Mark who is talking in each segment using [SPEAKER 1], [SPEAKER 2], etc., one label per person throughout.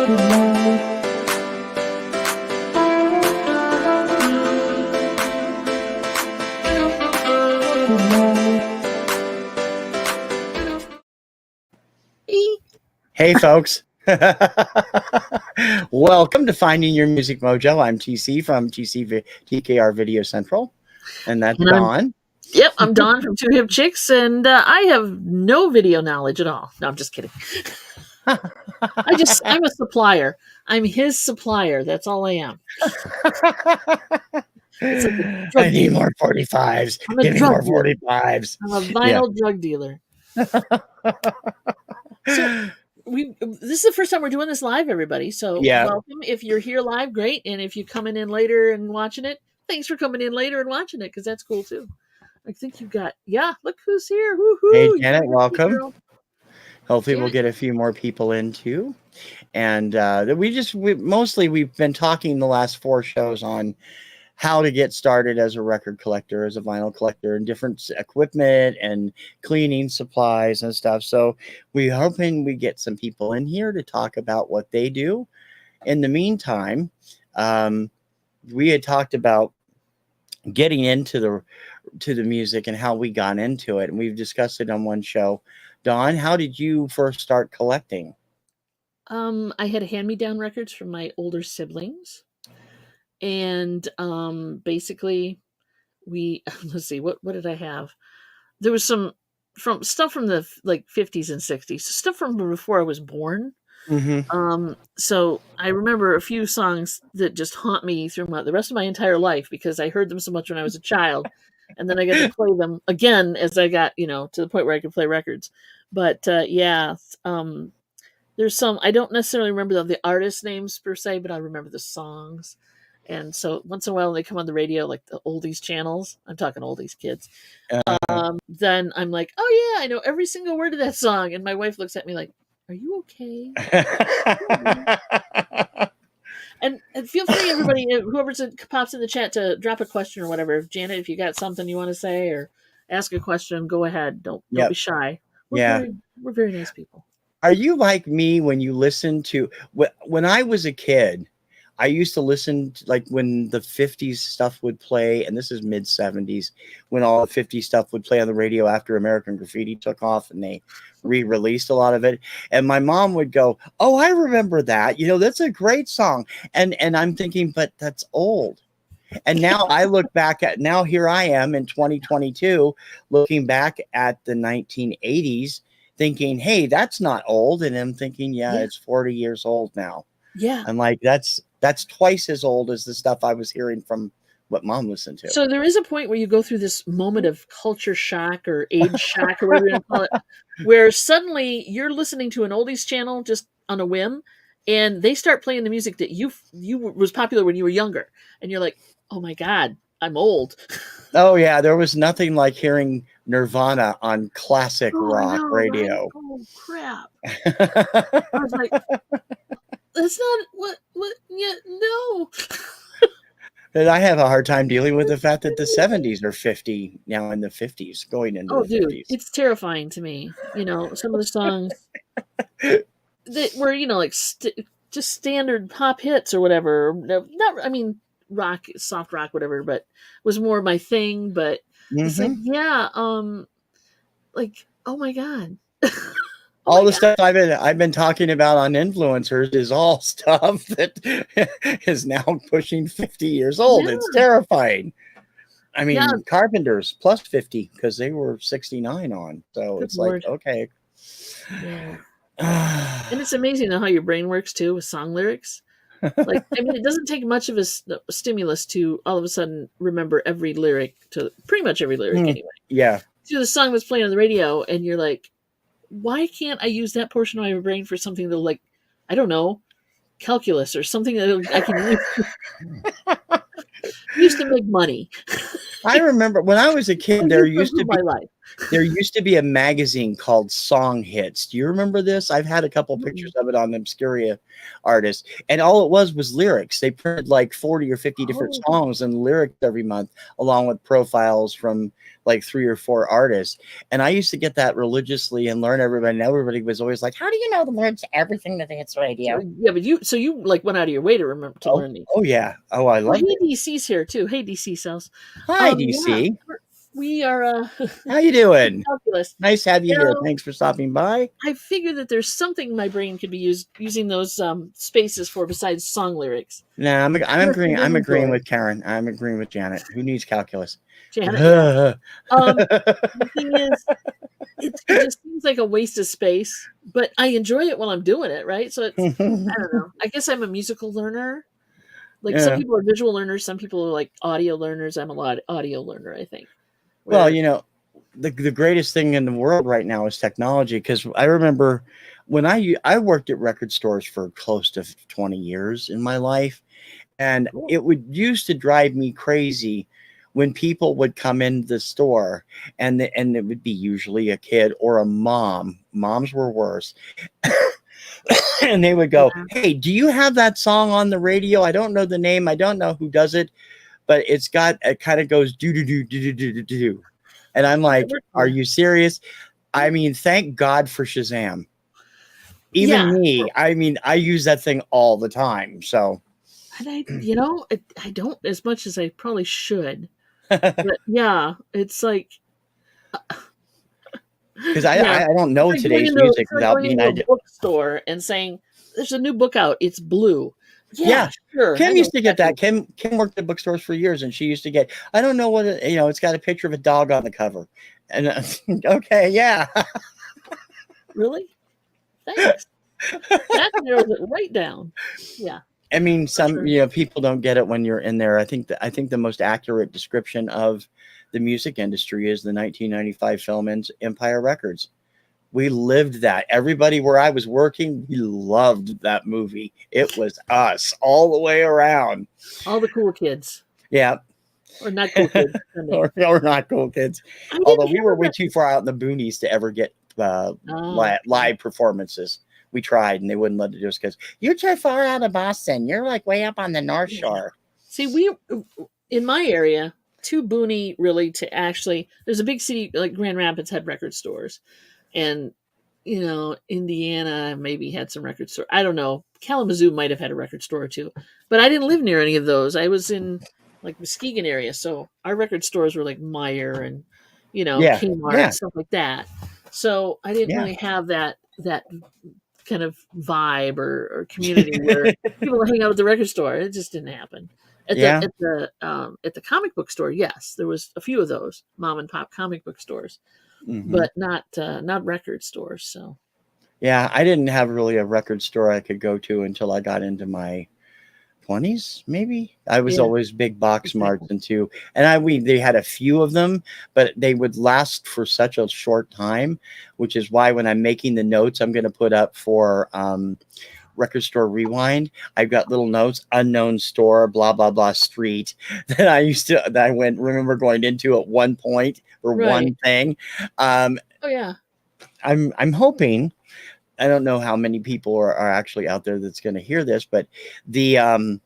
[SPEAKER 1] Hey, folks. Welcome to Finding Your Music Mojo. I'm TC from TKR Video Central, and that's Dawn.
[SPEAKER 2] Yep, I'm Dawn from Two Hip Chicks, and I have no video knowledge at all. No, I'm just kidding. I'm a supplier. I'm his supplier. That's all I am.
[SPEAKER 1] Like I need more 45s. Give me more 45s.
[SPEAKER 2] I'm a vinyl drug dealer. So, this is the first time we're doing this live, everybody. So welcome. If you're here live, great. And if you're coming in later and watching it, thanks for coming in later and watching it, because that's cool too. I think you've got, look who's here. Woo-hoo.
[SPEAKER 1] Hey, Janet, welcome. Hopefully we'll get a few more people in too. And we've been talking the last 4 shows on how to get started as a record collector, as a vinyl collector, and different equipment and cleaning supplies and stuff. So we're hoping we get some people in here to talk about what they do. In the meantime, we had talked about getting into the music and how we got into it, and we've discussed it on one show. Dawn, how did you first start collecting?
[SPEAKER 2] I had hand-me-down records from my older siblings. And basically let's see, what did I have? There was some stuff from the 50s and 60s, stuff from before I was born.
[SPEAKER 1] Mm-hmm.
[SPEAKER 2] So I remember a few songs that just haunt me through the rest of my entire life, because I heard them so much when I was a child, and then I got to play them again as I got, to the point where I could play records. But there's some, I don't necessarily remember the artist names per se, but I remember the songs. And so once in a while when they come on the radio, like the oldies channels, I'm talking oldies kids, then I'm like, oh yeah, I know every single word of that song. And my wife looks at me like, are you okay? and feel free, everybody, whoever pops in the chat, to drop a question or whatever. Janet, if you got something you want to say or ask a question, go ahead. Don't be shy. We're very nice people.
[SPEAKER 1] Are you like me when you listen to, when I was a kid, I used to listen to, like, when the 50s stuff would play, and this is mid 70s, when all the 50s stuff would play on the radio after American Graffiti took off and they re-released a lot of it. And my mom would go, oh, I remember that. That's a great song. And I'm thinking, but that's old. And now I look back at, now here I am in 2022, looking back at the 1980s, thinking, hey, that's not old. And I'm thinking, it's 40 years old now.
[SPEAKER 2] Yeah.
[SPEAKER 1] I'm like, that's twice as old as the stuff I was hearing from what Mom listened to.
[SPEAKER 2] So there is a point where you go through this moment of culture shock or age shock or whatever you call it, where suddenly you're listening to an oldies channel just on a whim, and they start playing the music that you was popular when you were younger, and you're like, oh my God, I'm old.
[SPEAKER 1] Oh yeah, there was nothing like hearing Nirvana on classic rock radio.
[SPEAKER 2] Right? Oh crap! I was like, that's not what. Yeah, no.
[SPEAKER 1] And I have a hard time dealing with the fact that the 70s are 50 now, in the 50s, going into the 50s.
[SPEAKER 2] It's terrifying to me. Some of the songs that were, like just standard pop hits or whatever. Rock, soft rock, whatever, but was more my thing. But it's like, oh my God.
[SPEAKER 1] All the stuff I've been talking about on influencers is all stuff that is now pushing 50 years old. Yeah. It's terrifying. I mean, Carpenters plus 50 because they were 69 on. So Good Lord. Like, okay.
[SPEAKER 2] Yeah. And it's amazing how your brain works too with song lyrics. It doesn't take much of a stimulus to all of a sudden remember every lyric, to pretty much every lyric anyway.
[SPEAKER 1] Yeah.
[SPEAKER 2] So the song that's playing on the radio and you're like, why can't I use that portion of my brain for something that, like, I don't know, calculus or something that I can use to make money?
[SPEAKER 1] I remember when I was a kid, there used to be There used to be a magazine called Song Hits. Do you remember this? I've had a couple
[SPEAKER 2] Mm-mm.
[SPEAKER 1] pictures of it on Obscuria artists, and all it was lyrics. They printed like 40 or 50 different
[SPEAKER 2] Oh,
[SPEAKER 1] songs and lyrics every month, along with profiles from like 3 or 4 artists. And I used to get that religiously and learn everybody. And everybody was always like, "How do you know the words to everything that hits radio?"
[SPEAKER 2] yeah, but you like went out of your way to remember to
[SPEAKER 1] Oh,
[SPEAKER 2] learn these.
[SPEAKER 1] oh yeah. Oh, I
[SPEAKER 2] Well,
[SPEAKER 1] loved
[SPEAKER 2] hey,
[SPEAKER 1] it.
[SPEAKER 2] DC's here too. Hey, DC cells.
[SPEAKER 1] Hi,
[SPEAKER 2] Yeah,
[SPEAKER 1] DC.
[SPEAKER 2] we are
[SPEAKER 1] How you doing?
[SPEAKER 2] calculus.
[SPEAKER 1] Nice to have you
[SPEAKER 2] You
[SPEAKER 1] here.
[SPEAKER 2] know,
[SPEAKER 1] Thanks for stopping by.
[SPEAKER 2] I figure that there's something my brain could be using those spaces for besides song lyrics.
[SPEAKER 1] No, I'm
[SPEAKER 2] That's
[SPEAKER 1] agreeing.
[SPEAKER 2] an
[SPEAKER 1] I'm agreeing
[SPEAKER 2] inventory.
[SPEAKER 1] with Karen. I'm agreeing with Janet. Who needs calculus?
[SPEAKER 2] Janet, yeah. The thing is, it just seems like a waste of space, but I enjoy it while I'm doing it, right? So it's I don't know. I guess I'm a musical learner. Like some
[SPEAKER 1] Yeah.
[SPEAKER 2] people are visual learners, some people are like audio learners. I'm a lot audio learner, I think.
[SPEAKER 1] Well,
[SPEAKER 2] Where
[SPEAKER 1] the greatest thing in the world right now is technology. Because I remember when I worked at record stores for close to 20 years in my life, and
[SPEAKER 2] cool.
[SPEAKER 1] it would used to drive me crazy when people would come into the store, and it would be usually a kid or a mom. Moms were worse. And they would go,
[SPEAKER 2] Yeah,
[SPEAKER 1] "Hey, do you have that song on the radio? I don't know the name. I don't know who does it, but it kind of goes do do do do do do do do." And I'm like, "Are
[SPEAKER 2] yeah,
[SPEAKER 1] you serious?" I mean, thank God for Shazam. Even
[SPEAKER 2] yeah.
[SPEAKER 1] me, I mean, I use that thing all the time. So,
[SPEAKER 2] And I don't as much as I probably should. But yeah, it's like
[SPEAKER 1] because
[SPEAKER 2] yeah,
[SPEAKER 1] I don't know today's music
[SPEAKER 2] it's like
[SPEAKER 1] without
[SPEAKER 2] going
[SPEAKER 1] being
[SPEAKER 2] into a
[SPEAKER 1] I.
[SPEAKER 2] bookstore and saying, "There's a new book out. It's blue."
[SPEAKER 1] Yeah,
[SPEAKER 2] Yeah, sure. I
[SPEAKER 1] Kim
[SPEAKER 2] know
[SPEAKER 1] used to get
[SPEAKER 2] exactly.
[SPEAKER 1] that. Kim worked at bookstores for years, and she used to get. I don't know what it's got a picture of a dog on the cover, and okay, yeah.
[SPEAKER 2] Really? Thanks. That narrows it right down. Yeah,
[SPEAKER 1] I mean,
[SPEAKER 2] for
[SPEAKER 1] some
[SPEAKER 2] sure.
[SPEAKER 1] people don't get it when you're in there. I think the most accurate description of the music industry is the 1995 film Empire Records. We lived that. Everybody where I was working, we loved that movie. It was us all the way around.
[SPEAKER 2] All the cool kids,
[SPEAKER 1] Yeah,
[SPEAKER 2] or not cool kids, depending.
[SPEAKER 1] or not cool kids.
[SPEAKER 2] I
[SPEAKER 1] Although
[SPEAKER 2] didn't
[SPEAKER 1] we
[SPEAKER 2] hear
[SPEAKER 1] were way
[SPEAKER 2] that.
[SPEAKER 1] too far out in the boonies to ever get
[SPEAKER 2] Yeah.
[SPEAKER 1] live performances. We tried, and they wouldn't let it, just because you're too far out of Boston. You're like way up on the North
[SPEAKER 2] Yeah.
[SPEAKER 1] Shore.
[SPEAKER 2] See, we in my area, too boony really to actually. There's a big city like Grand Rapids had record stores, and Indiana maybe had some record store. I don't know. Kalamazoo might have had a record store or two, but I didn't live near any of those. I was in like Muskegon area, so our record stores were like Meyer and
[SPEAKER 1] Yeah,
[SPEAKER 2] Kmart
[SPEAKER 1] yeah,
[SPEAKER 2] stuff like that. So I didn't
[SPEAKER 1] yeah.
[SPEAKER 2] really have that kind of vibe or community where people would hang out at the record store. It just didn't happen.
[SPEAKER 1] Yeah.
[SPEAKER 2] At the comic book store, yes, there was a few of those mom and pop comic book stores,
[SPEAKER 1] Hmm.
[SPEAKER 2] but not record stores. So
[SPEAKER 1] Yeah, I didn't have really a record store I could go to until I got into my 20s, maybe. I was
[SPEAKER 2] yeah,
[SPEAKER 1] always big box marts
[SPEAKER 2] exactly.
[SPEAKER 1] into, and they had a few of them, but they would last for such a short time, which is why when I'm making the notes I'm going to put up for Record Store Rewind, I've got little notes, unknown store, blah blah blah street that I remember going into at one point or
[SPEAKER 2] Right.
[SPEAKER 1] one thing. Um,
[SPEAKER 2] Oh yeah.
[SPEAKER 1] I'm hoping. I don't know how many people are actually out there that's going to hear this, but the I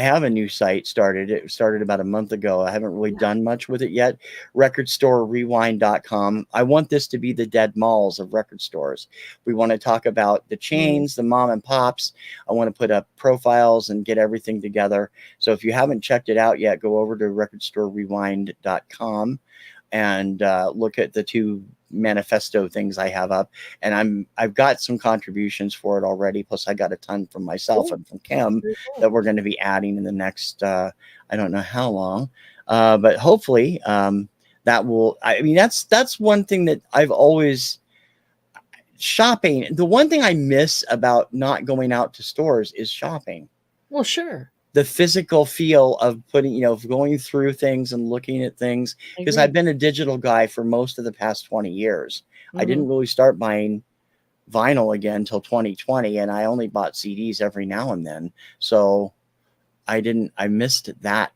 [SPEAKER 1] have a new site started. It started about a month ago. I haven't really
[SPEAKER 2] Yeah.
[SPEAKER 1] done much with it yet. Recordstorerewind.com. I want this to be the dead malls of record stores. We want to talk about the
[SPEAKER 2] Mm.
[SPEAKER 1] chains, the mom and pops. I want to put up profiles and get everything together. So if you haven't checked it out yet, go over to recordstorerewind.com and look at the 2 manifesto things I have up. And I've got some contributions for it already. Plus I got a ton from myself
[SPEAKER 2] Cool.
[SPEAKER 1] and from Kim
[SPEAKER 2] Very cool.
[SPEAKER 1] that we're going to be adding in the next I don't know how long, but hopefully that will. I mean, that's one thing that I've always shopping. The one thing I miss about not going out to stores is shopping.
[SPEAKER 2] Well, sure.
[SPEAKER 1] The physical feel of of going through things and looking at things,
[SPEAKER 2] I
[SPEAKER 1] because I've
[SPEAKER 2] agree.
[SPEAKER 1] been a digital guy for most of the past 20 years. I
[SPEAKER 2] Hmm.
[SPEAKER 1] didn't really start buying vinyl again until 2020, and I only bought CDs every now and then. So I missed that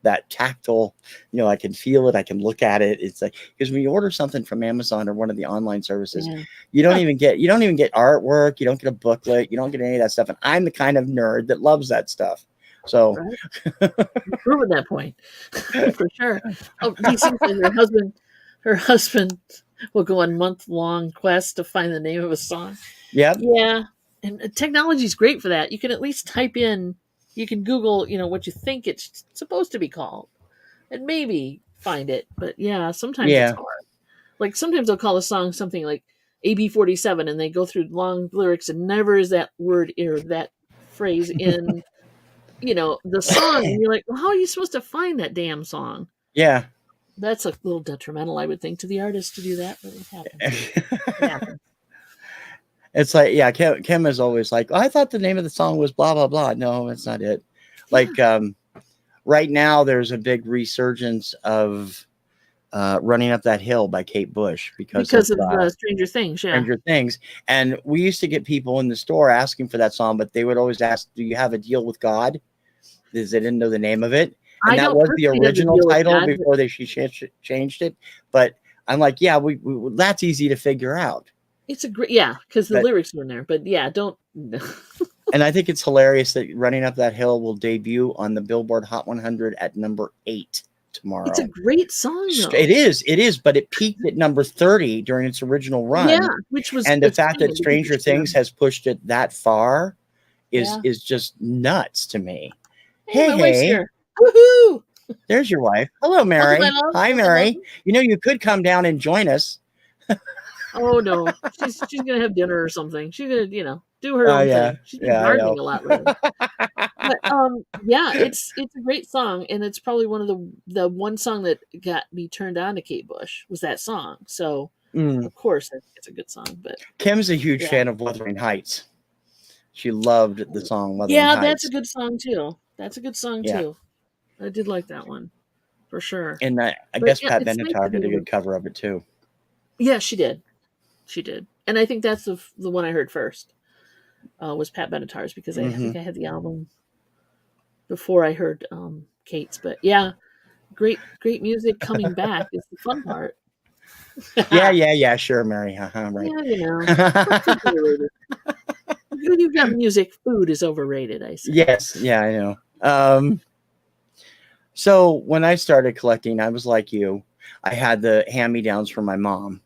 [SPEAKER 1] that tactile, I can feel it, I can look at it. It's like, because when you order something from Amazon or one of the online services,
[SPEAKER 2] Yeah.
[SPEAKER 1] you don't even get artwork, you don't get a booklet, you don't get any of that stuff. And I'm the kind of nerd that loves that stuff. So
[SPEAKER 2] Right. You're proving that point for sure. Oh, he seems like her husband will go on month-long quests to find the name of a song.
[SPEAKER 1] yeah.
[SPEAKER 2] Yeah. And technology is great for that. You can at least type in, you can Google, what you think it's supposed to be called and maybe find it. But yeah, sometimes it's
[SPEAKER 1] Yeah.
[SPEAKER 2] hard. Like sometimes they'll call a song something like AB47 and they go through long lyrics and never is that word or that phrase in, the song. And you're like, well, how are you supposed to find that damn song?
[SPEAKER 1] Yeah.
[SPEAKER 2] That's a little detrimental, I would think, to the artist to do that, but it happens. It happens.
[SPEAKER 1] It's like, yeah, Kim is always like, I thought the name of the song was blah, blah, blah. No, that's not it. Like, right now there's a big resurgence of Running Up That Hill by Kate Bush because
[SPEAKER 2] of Stranger Things. Yeah.
[SPEAKER 1] Stranger Things. And we used to get people in the store asking for that song, but they would always ask, do you have a deal with God? Because they didn't know the name of it. And that was the original title before she changed it. But I'm like, yeah, we that's easy to figure out.
[SPEAKER 2] It's a great, because the lyrics were in there. But yeah, don't.
[SPEAKER 1] And I think it's hilarious that Running Up That Hill will debut on the Billboard Hot 100 at number 8 tomorrow.
[SPEAKER 2] It's a great song, though.
[SPEAKER 1] It is, but it peaked at number 30 during its original run.
[SPEAKER 2] Yeah, which was,
[SPEAKER 1] and the fact that Stranger Things has pushed it that far is just nuts to me.
[SPEAKER 2] Hey, my wife's here. Woohoo!
[SPEAKER 1] There's your wife. Hello, Mary. Hi, Mary. You could come down and join us.
[SPEAKER 2] Oh no, she's gonna have dinner or something. She's gonna, do her own thing. She's been gardening a lot lately. But it's a great song, and it's probably one of the one song that got me turned on to Kate Bush was that song. So of course it's a good song. But
[SPEAKER 1] Kim's a huge fan of Wuthering Heights. She loved the song Wuthering Heights.
[SPEAKER 2] Yeah, that's a good song too. Too. I did like that one for sure.
[SPEAKER 1] And I guess Pat Benatar did a good cover of it too.
[SPEAKER 2] Yeah, she did. And I think that's the one I heard first. Was Pat Benatar's, because I think I had the album before I heard Kate's. But yeah, great music coming back is the fun part.
[SPEAKER 1] yeah, sure, Mary. Right.
[SPEAKER 2] Yeah, you've got music, food is overrated, I say.
[SPEAKER 1] Yes, yeah, I know. So when I started collecting, I was like you. I had the hand-me-downs from my mom.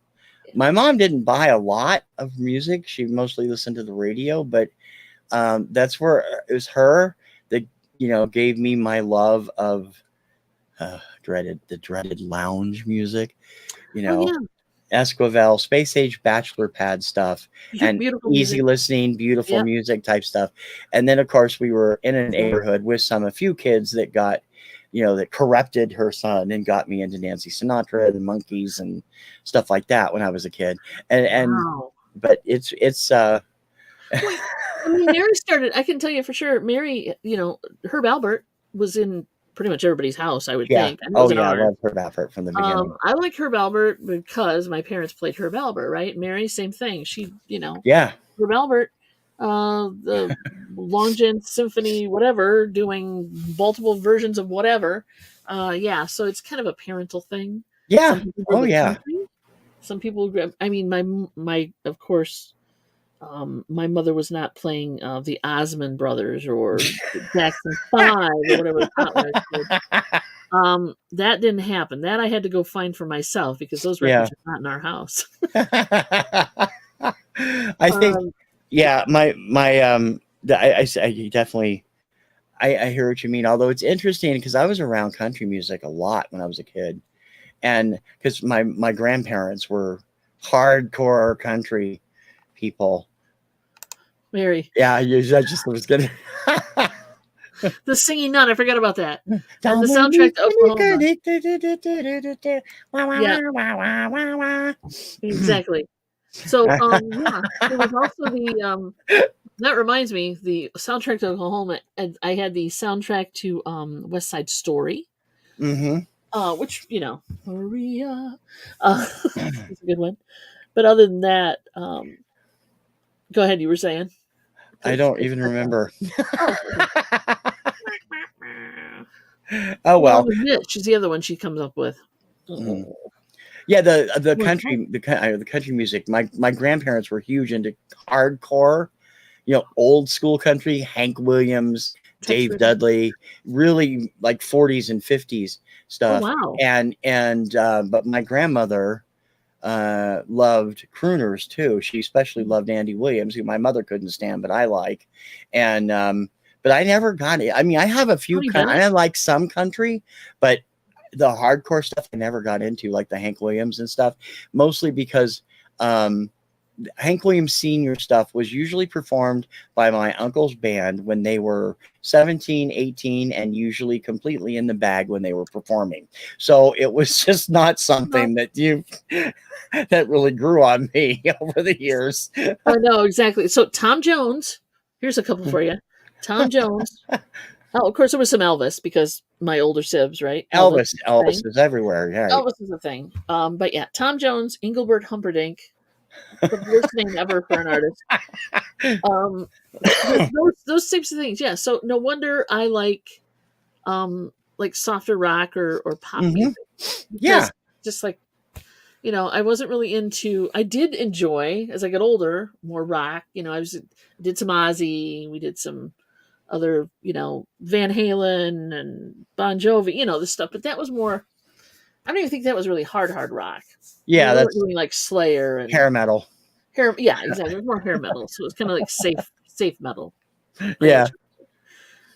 [SPEAKER 1] My mom didn't buy a lot of music. She mostly listened to the radio, but that's where it was her that, gave me my love of the dreaded lounge music, Esquivel, Space Age Bachelor Pad stuff, and easy listening, beautiful music type stuff. And then, of course, we were in a neighborhood with a few kids that got, that corrupted her son and got me into Nancy Sinatra, the Monkees, and stuff like that when I was a kid. And
[SPEAKER 2] wow.
[SPEAKER 1] But it's
[SPEAKER 2] Mary started, I can tell you for sure, Mary, Herb Alpert was in pretty much everybody's house, I would think.
[SPEAKER 1] I love Herb Alpert from the beginning.
[SPEAKER 2] I like Herb Alpert because my parents played Herb Alpert, right? Mary, same thing. She, Herb Alpert, the Long John Symphony, whatever, doing multiple versions of whatever. So it's kind of a parental thing.
[SPEAKER 1] Yeah.
[SPEAKER 2] Some people, I mean, my of course, my mother was not playing the Osmond Brothers or Jackson 5 or whatever it's called. That didn't happen. That I had to go find for myself because those records are not in our house.
[SPEAKER 1] I think, I definitely, I hear what you mean. Although it's interesting because I was around country music a lot when I was a kid, and because my grandparents were hardcore country people.
[SPEAKER 2] Mary.
[SPEAKER 1] Yeah, I just was gonna.
[SPEAKER 2] The Singing Nun, I forgot about that. And the soundtrack to Oklahoma. Exactly. So there was also the that reminds me, the soundtrack to Oklahoma, and I had the soundtrack to West Side Story. Which, Maria is a good one. But other than that, go ahead, you were saying.
[SPEAKER 1] I don't even remember. Oh
[SPEAKER 2] Well,
[SPEAKER 1] well.
[SPEAKER 2] with Mitch is the other one she comes up with.
[SPEAKER 1] Mhm.
[SPEAKER 2] Oh,
[SPEAKER 1] Yeah, the
[SPEAKER 2] well,
[SPEAKER 1] country music. My grandparents were huge into hardcore, old school country, Hank Williams, Dave
[SPEAKER 2] Tex-Ritter.
[SPEAKER 1] Dudley, really like 40s and 50s
[SPEAKER 2] Oh
[SPEAKER 1] stuff.
[SPEAKER 2] wow.
[SPEAKER 1] And but my grandmother loved crooners too. She especially loved Andy Williams, who my mother couldn't stand, but I like. And but I never got it. I mean, I have a few
[SPEAKER 2] Tony Bennett?
[SPEAKER 1] I like some country, but the hardcore stuff I never got into, like the Hank Williams and stuff, mostly because um Hank Williams Sr. stuff was usually performed by my uncle's band when they were 17, 18, and usually completely in the bag when they were performing. So it was just not
[SPEAKER 2] No,
[SPEAKER 1] something that really grew on me over the years.
[SPEAKER 2] I know exactly. So Tom Jones, here's a couple for you. Tom Jones. Oh, of course there was some Elvis because my older sibs, right? Elvis
[SPEAKER 1] Elvis,
[SPEAKER 2] is a
[SPEAKER 1] Elvis
[SPEAKER 2] thing.
[SPEAKER 1] is everywhere. Right.
[SPEAKER 2] Elvis is a thing. But yeah, Tom Jones, Engelbert Humperdinck, the worst name ever for an artist. Um, those types of things. Yeah. So no wonder I like softer rock or pop
[SPEAKER 1] Hmm.
[SPEAKER 2] music
[SPEAKER 1] Yeah.
[SPEAKER 2] because just like I wasn't really into. I did enjoy as I got older more rock. Did some Ozzy. We did some other Van Halen and Bon Jovi. This stuff, but that was more. I don't even think that was really hard rock.
[SPEAKER 1] Yeah,
[SPEAKER 2] We weren't
[SPEAKER 1] that's
[SPEAKER 2] doing like Slayer and
[SPEAKER 1] hair metal.
[SPEAKER 2] hair. Yeah, exactly. It was more hair metal, so it was kind of like safe metal by
[SPEAKER 1] Yeah.
[SPEAKER 2] nature.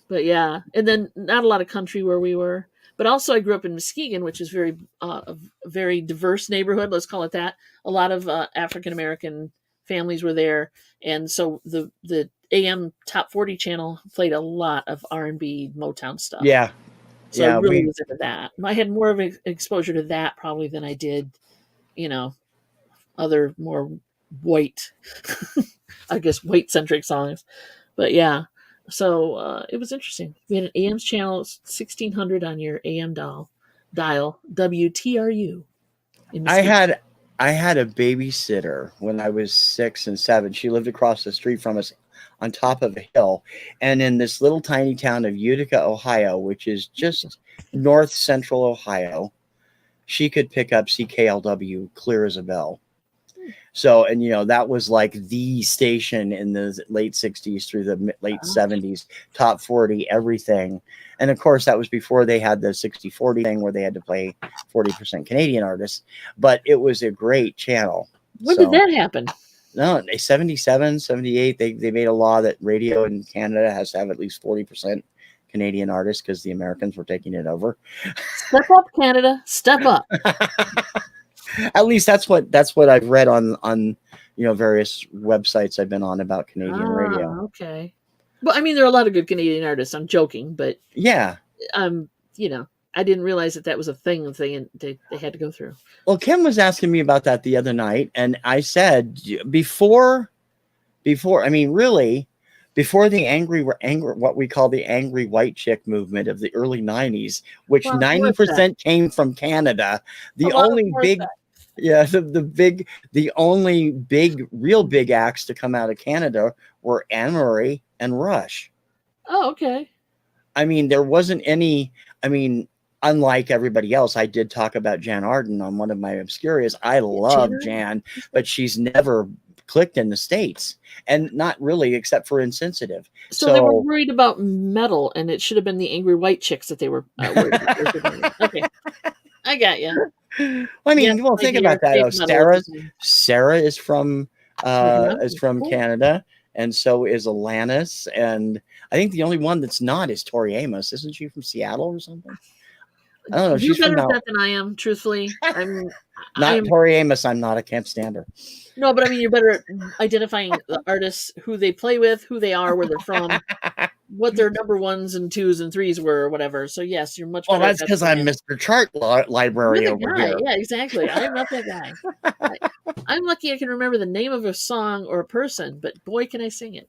[SPEAKER 2] But yeah, and then not a lot of country where we were. But also, I grew up in Muskegon, which is a very diverse neighborhood. Let's call it that. A lot of African American families were there, and so the AM Top 40 channel played a lot of R&B Motown stuff.
[SPEAKER 1] Yeah.
[SPEAKER 2] So I
[SPEAKER 1] Yeah.
[SPEAKER 2] really was into that. I had more of an exposure to that probably than I did, you know, other more white, I guess, white centric songs. But yeah, so it was interesting. We had an AM's channel 1600 on your AM dial WTRU in
[SPEAKER 1] I
[SPEAKER 2] Mesquite.
[SPEAKER 1] had I had a babysitter when I was 6 and 7. She lived across the street from us on top of a hill. And in this little tiny town of Utica, Ohio, which is just north central Ohio, she could pick up CKLW clear as a bell. So, and that was like the station in the late 60s through the late 70s, top 40, everything. And of course, that was before they had the 60-40 thing where they had to play 40% Canadian artists, but it was a great channel.
[SPEAKER 2] When did that happen?
[SPEAKER 1] No, 77, 78, they made a law that radio in Canada has to have at least 40% Canadian artists because the Americans were taking it over.
[SPEAKER 2] Step up, Canada. Step up.
[SPEAKER 1] At least that's what I've read on various websites I've been on about Canadian radio.
[SPEAKER 2] Okay. Well, I mean, there are a lot of good Canadian artists. I'm joking, but
[SPEAKER 1] Yeah.
[SPEAKER 2] I didn't realize that was a thing that they had to go through.
[SPEAKER 1] Well, Kim was asking me about that the other night, and I said before, I mean, really, before the angry, what we call the angry white chick movement of the early 90s, which
[SPEAKER 2] Well,
[SPEAKER 1] 90% came from Canada, the
[SPEAKER 2] a lot of
[SPEAKER 1] only
[SPEAKER 2] Morissette.
[SPEAKER 1] big, yeah, the only real big acts to come out of Canada were Anne Murray and Rush.
[SPEAKER 2] Oh, okay.
[SPEAKER 1] I mean, there wasn't any, unlike everybody else, I did talk about Jan Arden on one of my Obscurias. I love Jan, but she's never clicked in the States, and not really, except for Insensitive.
[SPEAKER 2] So they were worried about metal, and it should have been the angry white chicks that they were worried about. Okay, I got you.
[SPEAKER 1] I mean, think about that. Sarah is from Canada, and so is Alanis, and I think the only one that's not is Tori Amos. Isn't she from Seattle or something? I don't know.
[SPEAKER 2] You're better at that than I am, truthfully.
[SPEAKER 1] Tori Amos. I'm not. I can't stand her.
[SPEAKER 2] No, but I mean, you're better at identifying the artists, who they play with, who they are, where they're from, what their number 1s and 2s and 3s were, or whatever. So yes, you're much better.
[SPEAKER 1] Well, that's because I'm Mr. Chart Library over here.
[SPEAKER 2] Yeah, exactly. I'm not that guy. I'm lucky I can remember the name of a song or a person, but boy, can I sing it.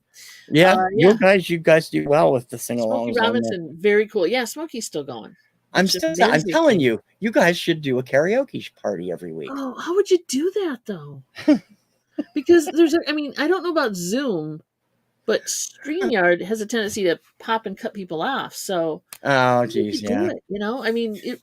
[SPEAKER 1] Yeah, you guys do well with the sing-alongs.
[SPEAKER 2] Smokey Robinson, very cool. Yeah, Smokey's still going.
[SPEAKER 1] I'm telling you, you guys should do a karaoke party every week.
[SPEAKER 2] Oh, how would you do that though? Because I don't know about Zoom, but StreamYard has a tendency to pop and cut people off. So
[SPEAKER 1] Oh,
[SPEAKER 2] you
[SPEAKER 1] geez,
[SPEAKER 2] could do
[SPEAKER 1] yeah.
[SPEAKER 2] it, you know. I mean, it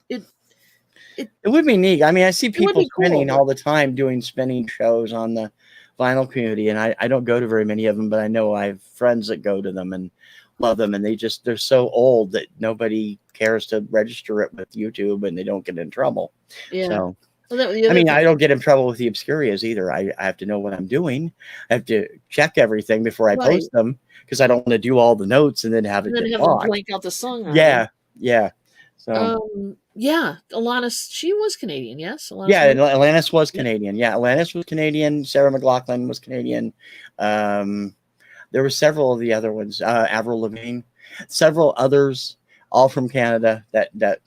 [SPEAKER 1] It would be neat. I mean, I see
[SPEAKER 2] it would
[SPEAKER 1] people
[SPEAKER 2] be cool.
[SPEAKER 1] spinning all the time doing spinning shows on the vinyl community, and I don't go to very many of them, but I know I have friends that go to them and love them, and they're so old that nobody cares to register it with YouTube, and they don't get in trouble.
[SPEAKER 2] Yeah.
[SPEAKER 1] So,
[SPEAKER 2] Well, the
[SPEAKER 1] I
[SPEAKER 2] other
[SPEAKER 1] mean,
[SPEAKER 2] thing,
[SPEAKER 1] I don't get in trouble with the Obscurias either. I have to know what I'm doing. I have to check everything before I
[SPEAKER 2] right.
[SPEAKER 1] post them because I don't want to do all the notes and then have it
[SPEAKER 2] And then
[SPEAKER 1] get
[SPEAKER 2] have them
[SPEAKER 1] blocked.
[SPEAKER 2] blank out the song on
[SPEAKER 1] Yeah, yeah. So,
[SPEAKER 2] yeah, Alanis, she was Canadian, yes? Alanis
[SPEAKER 1] yeah,
[SPEAKER 2] Morissette?
[SPEAKER 1] Alanis was Canadian. Yeah, Alanis was Canadian. Sarah McLachlan was Canadian. There were several of the other ones. Avril Lavigne, several others, all from Canada that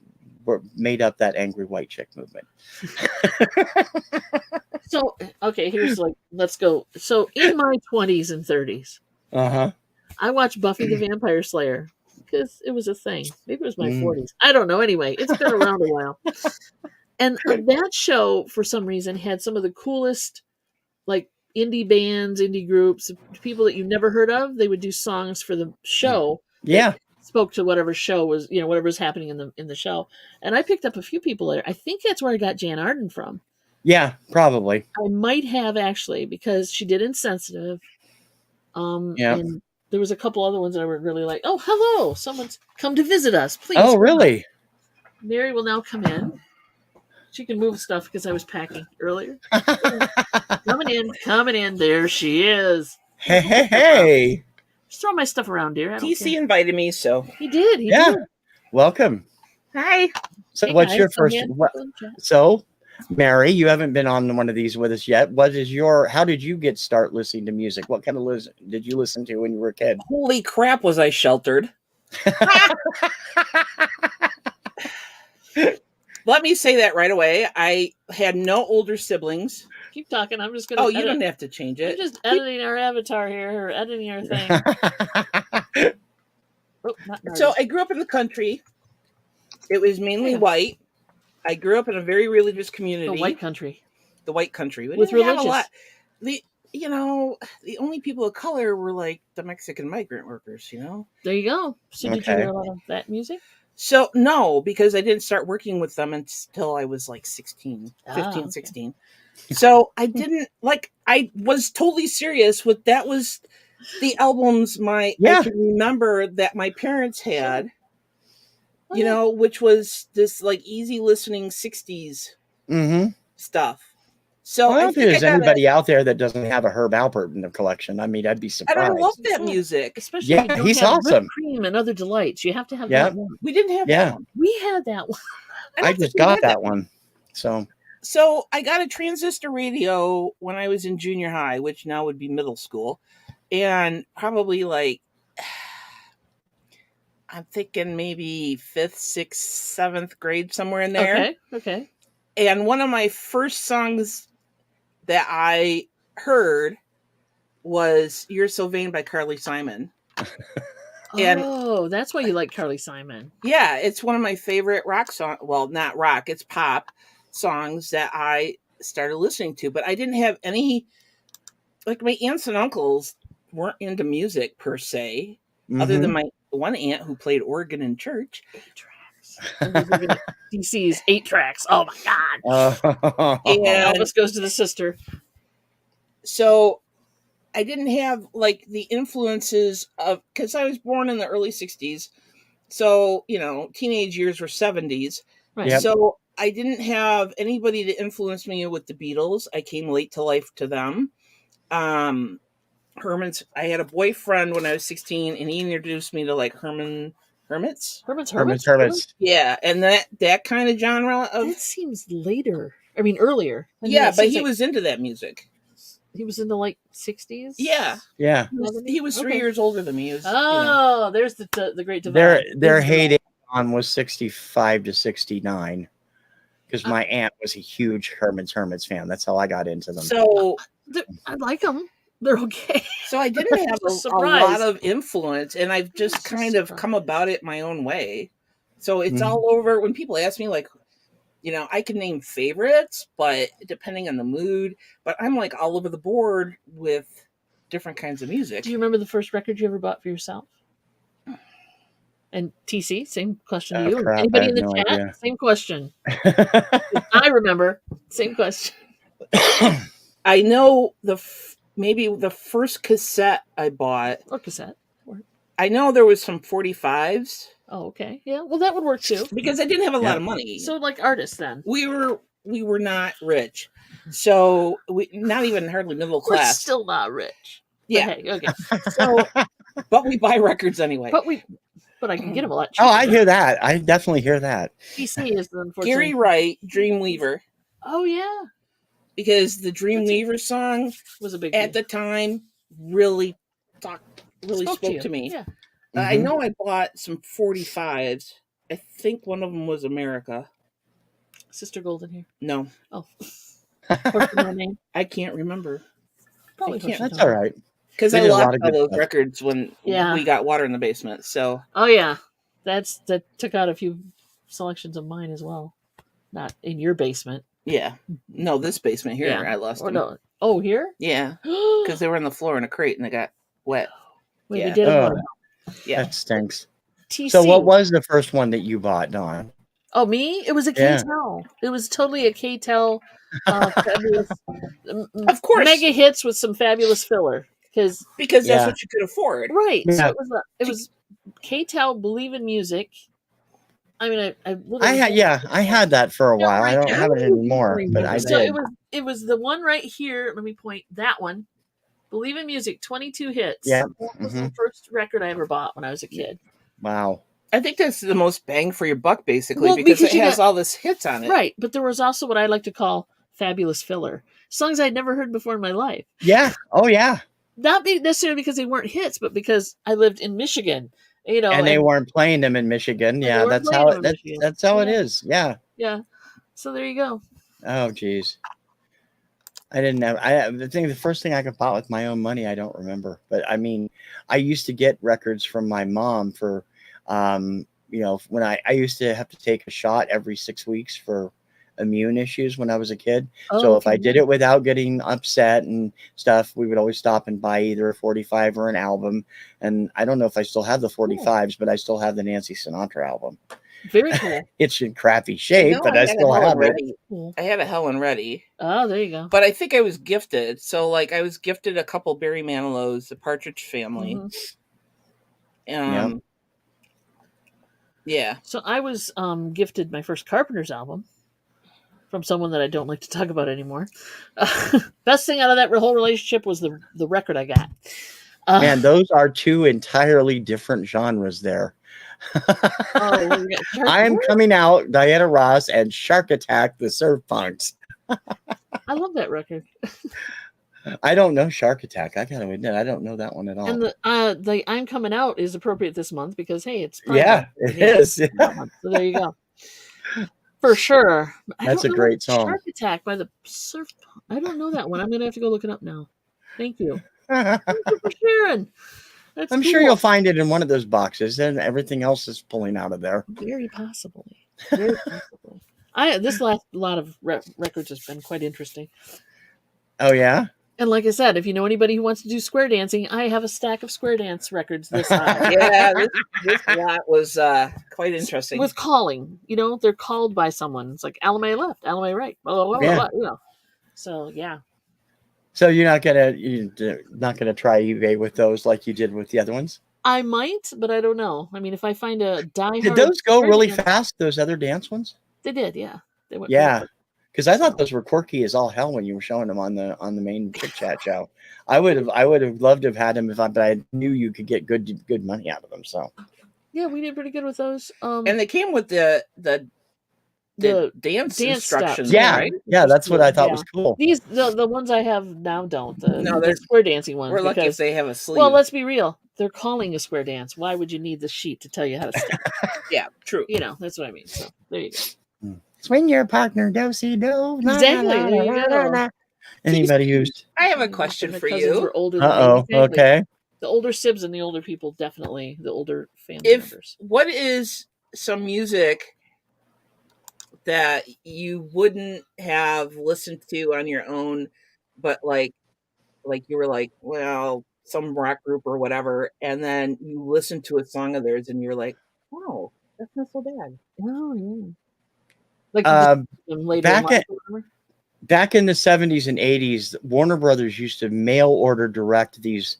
[SPEAKER 1] were made up that angry white chick movement.
[SPEAKER 2] So, okay, here's like, let's go. So, in my 20s and 30s, I watched Buffy the Vampire Slayer because it was a thing. Maybe it was my 40s. I don't know. Anyway, it's been around a while. And that show, for some reason, had some of the coolest, like, indie bands, indie groups, people that you never heard of. They would do songs for the show.
[SPEAKER 1] Yeah.
[SPEAKER 2] Spoke to whatever show was, whatever was happening in the show. And I picked up a few people there. I think that's where I got Jan Arden from.
[SPEAKER 1] Yeah, probably.
[SPEAKER 2] I might have actually, because she did Insensitive.
[SPEAKER 1] Yeah.
[SPEAKER 2] And there was a couple other ones that I were really like, oh, hello, someone's come to visit us. Please.
[SPEAKER 1] Oh, really?
[SPEAKER 2] Mary will now come in. She can move stuff because I was packing earlier. Coming in. There she is.
[SPEAKER 1] Hey.
[SPEAKER 2] Just throw my stuff around, dear.
[SPEAKER 3] TC invited me, so
[SPEAKER 2] he did. He
[SPEAKER 1] Yeah.
[SPEAKER 2] did.
[SPEAKER 1] Welcome.
[SPEAKER 3] Hi.
[SPEAKER 1] So,
[SPEAKER 2] Hey,
[SPEAKER 1] what's
[SPEAKER 2] guys,
[SPEAKER 1] your first? So, Mary, you haven't been on one of these with us yet. How did you get start listening to music? What kind of did you listen to when you were a kid?
[SPEAKER 3] Holy crap, was I sheltered? Let me say that right away. I had no older siblings.
[SPEAKER 2] Keep talking. I'm just gonna.
[SPEAKER 3] Oh, you don't have to change it.
[SPEAKER 2] I'm just editing our avatar here, or editing our thing.
[SPEAKER 3] So I grew up in the country. It was mainly white. I grew up in a very religious community.
[SPEAKER 2] The white country.
[SPEAKER 3] The white country.
[SPEAKER 2] With religious.
[SPEAKER 3] A lot. The only people of color were like the Mexican migrant workers,
[SPEAKER 2] There you go. So did you hear a lot of that music?
[SPEAKER 3] So no, because I didn't start working with them until I was like 15, 16. So I didn't I was totally serious with that was the albums I can remember that my parents had, which was this like easy listening 60s stuff. So
[SPEAKER 1] I don't think there's anybody out there that doesn't have a Herb Alpert in their collection. I mean, I'd be surprised.
[SPEAKER 3] And I love that music.
[SPEAKER 2] Especially if you don't
[SPEAKER 1] he's
[SPEAKER 2] have
[SPEAKER 1] awesome.
[SPEAKER 2] Whipped cream and other delights. You have to have that one.
[SPEAKER 3] We didn't have that one.
[SPEAKER 2] We had that one.
[SPEAKER 1] I just got that one.
[SPEAKER 3] So I got a transistor radio when I was in junior high, which now would be middle school. And probably I'm thinking maybe 5th, 6th, 7th grade, somewhere in there.
[SPEAKER 2] Okay.
[SPEAKER 3] And one of my first songs that I heard was You're So Vain by Carly Simon.
[SPEAKER 2] That's why you like Carly Simon.
[SPEAKER 3] Yeah, it's one of my favorite rock songs. Well, not rock, it's pop songs that I started listening to. But I didn't have any, my aunts and uncles weren't into music per se, other than my one aunt who played organ in church.
[SPEAKER 2] 8 tracks. DC's 8 tracks. Oh my God. And Elvis Goes to the Sister.
[SPEAKER 3] So I didn't have the influences of, because I was born in the early 60s. So, teenage years were 70s.
[SPEAKER 2] Right.
[SPEAKER 1] Yep.
[SPEAKER 3] So I didn't have anybody to influence me with the Beatles. I came late to life to them. I had a boyfriend when I was 16, and he introduced me to Hermits.
[SPEAKER 1] Hermits.
[SPEAKER 3] Yeah, and that kind of genre of.
[SPEAKER 2] That seems later. I mean, earlier.
[SPEAKER 3] But he was into that music.
[SPEAKER 2] He was in the 60s.
[SPEAKER 3] Yeah. He was 3 years older than me.
[SPEAKER 2] There's the great divide.
[SPEAKER 1] Their heyday on was 65 to 69. Because my aunt was a huge Hermits fan. That's how I got into them.
[SPEAKER 3] So
[SPEAKER 2] I like them. They're okay.
[SPEAKER 3] So I didn't have a lot of influence, and I've just kind of come about it my own way. So it's all over. When people ask me, I can name favorites, but depending on the mood. But I'm all over the board with different kinds of music.
[SPEAKER 2] Do you remember the first record you ever bought for yourself? And TC, same question to you.
[SPEAKER 1] Crap,
[SPEAKER 2] Anybody
[SPEAKER 1] I
[SPEAKER 2] in the
[SPEAKER 1] have no
[SPEAKER 2] chat?
[SPEAKER 1] idea.
[SPEAKER 2] Same question. I remember. Same question.
[SPEAKER 3] I know maybe the first cassette I bought.
[SPEAKER 2] Or cassette.
[SPEAKER 3] I know there was some 45s.
[SPEAKER 2] Oh, okay. Yeah. Well, that would work too.
[SPEAKER 3] Because I didn't have a lot of money.
[SPEAKER 2] So, like artists, then
[SPEAKER 3] we were not rich, so we not even hardly middle class.
[SPEAKER 2] We're still not rich.
[SPEAKER 3] Yeah.
[SPEAKER 2] But hey, okay.
[SPEAKER 3] So, but we buy records anyway.
[SPEAKER 2] But I can get them a lot cheaper.
[SPEAKER 1] Oh, I hear that. I definitely hear that.
[SPEAKER 2] PC is unfortunately
[SPEAKER 3] Gary Wright, Dreamweaver.
[SPEAKER 2] Oh yeah,
[SPEAKER 3] because the Dreamweaver song
[SPEAKER 2] was a big
[SPEAKER 3] at the time really spoke to me.
[SPEAKER 2] Yeah.
[SPEAKER 3] I know I bought some 45s. I think one of them was America.
[SPEAKER 2] Sister Golden here.
[SPEAKER 3] No.
[SPEAKER 2] Oh. What's my name?
[SPEAKER 3] I can't remember.
[SPEAKER 2] Probably
[SPEAKER 1] that's all right.
[SPEAKER 3] Because I lost all those records when we got water in the basement. So.
[SPEAKER 2] Oh yeah, that took out a few selections of mine as well. Not in your basement.
[SPEAKER 3] Yeah. No, this basement here. Yeah. I lost them.
[SPEAKER 2] No. Oh, here?
[SPEAKER 3] Yeah. Because they were on the floor in a crate and they got wet.
[SPEAKER 2] Wait, they did it.
[SPEAKER 1] Yeah. That stinks.
[SPEAKER 2] TC.
[SPEAKER 1] So what was the first one that you bought, Dawn?
[SPEAKER 2] Oh, me? It was a K-Tel. It was totally a K-Tel. Fabulous,
[SPEAKER 3] of course.
[SPEAKER 2] Mega hits with some fabulous filler. Because
[SPEAKER 3] that's what you could afford.
[SPEAKER 2] Right. Yeah. So it was K-Tel Believe in Music. I mean, I
[SPEAKER 1] had that for a while. I don't have it anymore, but I did.
[SPEAKER 2] So it was the one right here. Let me point that one. Believe in Music, 22 hits.
[SPEAKER 1] Yeah.
[SPEAKER 2] That was the first record I ever bought when I was a kid.
[SPEAKER 1] Wow.
[SPEAKER 3] I think that's the most bang for your buck, basically, because it has all this hits on it.
[SPEAKER 2] Right. But there was also what I like to call fabulous filler. Songs I'd never heard before in my life.
[SPEAKER 1] Yeah. Oh, yeah.
[SPEAKER 2] Not necessarily because they weren't hits, but because I lived in Michigan. And
[SPEAKER 1] they weren't playing them in Michigan. Yeah, that's how it is. Yeah.
[SPEAKER 2] Yeah. So there you go.
[SPEAKER 1] Oh, geez. I didn't have. The first thing I could buy with my own money, I don't remember. But I mean, I used to get records from my mom for, when I used to have to take a shot every 6 weeks for immune issues when I was a kid. So if I did it without getting upset and stuff, we would always stop and buy either a 45 or an album. And I don't know if I still have the 45s, but I still have the Nancy Sinatra album.
[SPEAKER 2] Very cool.
[SPEAKER 1] It's in crappy shape, but I still have it.
[SPEAKER 3] I have a Helen Reddy.
[SPEAKER 2] Oh, there you go.
[SPEAKER 3] But I think I was gifted. So like I was gifted a couple Barry Manilow's, the Partridge Family. Yeah.
[SPEAKER 2] So I was gifted my first Carpenters album from someone that I don't like to talk about anymore. Best thing out of that whole relationship was the record I got.
[SPEAKER 1] Man, those are two entirely different genres there. I am coming out, Diana Ross and Shark Attack, the Surf Punks.
[SPEAKER 2] I love that record.
[SPEAKER 1] I don't know Shark Attack. I gotta admit, I don't know that one at all.
[SPEAKER 2] And the I'm Coming Out is appropriate this month because hey, it's
[SPEAKER 1] it is. Yeah.
[SPEAKER 2] So there you go. For sure.
[SPEAKER 1] That's a great song.
[SPEAKER 2] Shark Attack by the Surf. I don't know that one. I'm gonna have to go look it up now. Thank you. Thank you for sharing.
[SPEAKER 1] I'm sure you'll find it in one of those boxes, and everything else is pulling out of there.
[SPEAKER 2] Very possibly. Very possibly. This last lot of records has been quite interesting.
[SPEAKER 1] Oh yeah.
[SPEAKER 2] And like I said, if you know anybody who wants to do square dancing, I have a stack of square dance records this high.
[SPEAKER 3] Yeah, this lot was quite interesting.
[SPEAKER 2] With calling, they're called by someone. It's like Alamay left, Alamay right, blah, blah, blah, blah, So yeah.
[SPEAKER 1] So you're not gonna try eBay with those like you did with the other ones?
[SPEAKER 2] I might, but I don't know. I mean, if I find a diehard,
[SPEAKER 1] did those go really fast? Those other dance ones?
[SPEAKER 2] They did, yeah. They went.
[SPEAKER 1] Yeah. Because I thought those were quirky as all hell when you were showing them on the main Chit Chat show. I would have loved to have had them but I knew you could get good money out of them. So
[SPEAKER 2] yeah, we did pretty good with those.
[SPEAKER 3] And they came with the dance instructions.
[SPEAKER 2] Steps,
[SPEAKER 1] yeah,
[SPEAKER 2] right?
[SPEAKER 1] Yeah, that's what I thought was cool.
[SPEAKER 2] These the ones I have now don't. The square dancing ones.
[SPEAKER 3] We're lucky if they have a sleeve.
[SPEAKER 2] Well, let's be real. They're calling a square dance. Why would you need the sheet to tell you how to step?
[SPEAKER 3] Yeah, true.
[SPEAKER 2] That's what I mean. So there you go.
[SPEAKER 1] Swing your partner, do-si-do.
[SPEAKER 2] Exactly.
[SPEAKER 1] Anybody who's...
[SPEAKER 3] I have a question for you.
[SPEAKER 1] Uh-oh, okay.
[SPEAKER 2] The older sibs and the older people, definitely the older family members.
[SPEAKER 3] What is some music that you wouldn't have listened to on your own, but like like you were like, well, some rock group or whatever, and then you listen to a song of theirs and you're like, oh, that's not so bad.
[SPEAKER 2] Oh, yeah. Like
[SPEAKER 1] Um,
[SPEAKER 2] later in
[SPEAKER 1] back
[SPEAKER 2] life.
[SPEAKER 1] back in the 70s and 80s, Warner Brothers used to mail order direct these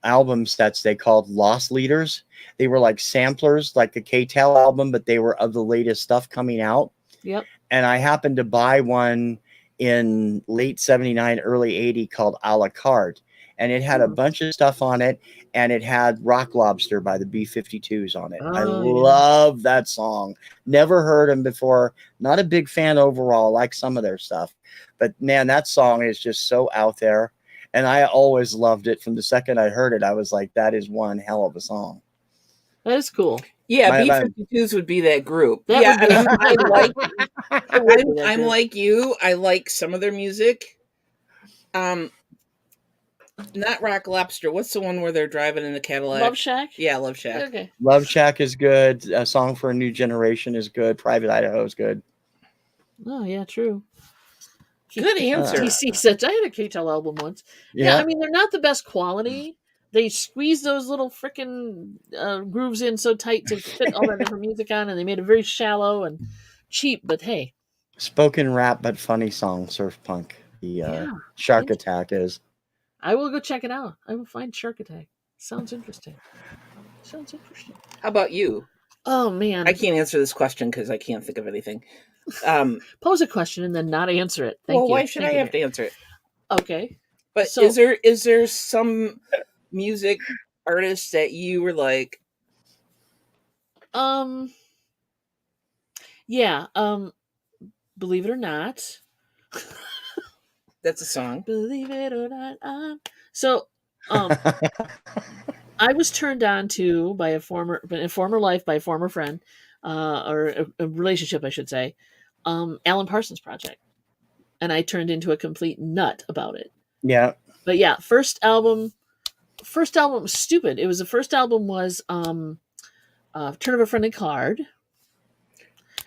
[SPEAKER 1] album sets they called loss leaders. They were like samplers, like the K-Tel album, but they were of the latest stuff coming out.
[SPEAKER 2] Yep.
[SPEAKER 1] And I happened to buy one in late 79, early 80 called A La Carte. And it had a bunch of stuff on it. And it had Rock Lobster by the B-52s on it. I love that song. Never heard them before. Not a big fan overall, like some of their stuff. But man, that song is just so out there. And I always loved it. From the second I heard it, I was like, that is one hell of a song.
[SPEAKER 2] That is cool.
[SPEAKER 3] Yeah, B-52s would be that group. I'm like you. I like some of their music. Not Rock Lobster. What's the one where they're driving in the Cadillac?
[SPEAKER 2] Love Shack?
[SPEAKER 3] Yeah, Love Shack.
[SPEAKER 2] Okay.
[SPEAKER 1] Love Shack is good. A Song for a New Generation is good. Private Idaho is good.
[SPEAKER 2] Oh, yeah, true.
[SPEAKER 3] Good answer.
[SPEAKER 2] TC said, I had a K-Tel album once. Yeah, I mean, they're not the best quality. They squeeze those little freaking grooves in so tight to fit all that different music on, and they made it very shallow and cheap, but hey.
[SPEAKER 1] Spoken rap, but funny song, surf punk. The Shark Attack is.
[SPEAKER 2] I will go check it out. I will find Shark Attack. Sounds interesting.
[SPEAKER 3] How about you?
[SPEAKER 2] Oh, man.
[SPEAKER 3] I can't answer this question because I can't think of anything.
[SPEAKER 2] Pose a question and then not answer it. Thank you.
[SPEAKER 3] Why should I have to answer it?
[SPEAKER 2] Okay.
[SPEAKER 3] But so, is there some music artist that you were like?
[SPEAKER 2] Yeah. Believe it or not.
[SPEAKER 3] That's a song.
[SPEAKER 2] Believe it or not. So, I was turned on to by a former life by a former friend, or a relationship, I should say, Alan Parsons Project, and I turned into a complete nut about it.
[SPEAKER 1] Yeah.
[SPEAKER 2] But yeah, first album was stupid. It was the first album was Turn of a Friendly Card.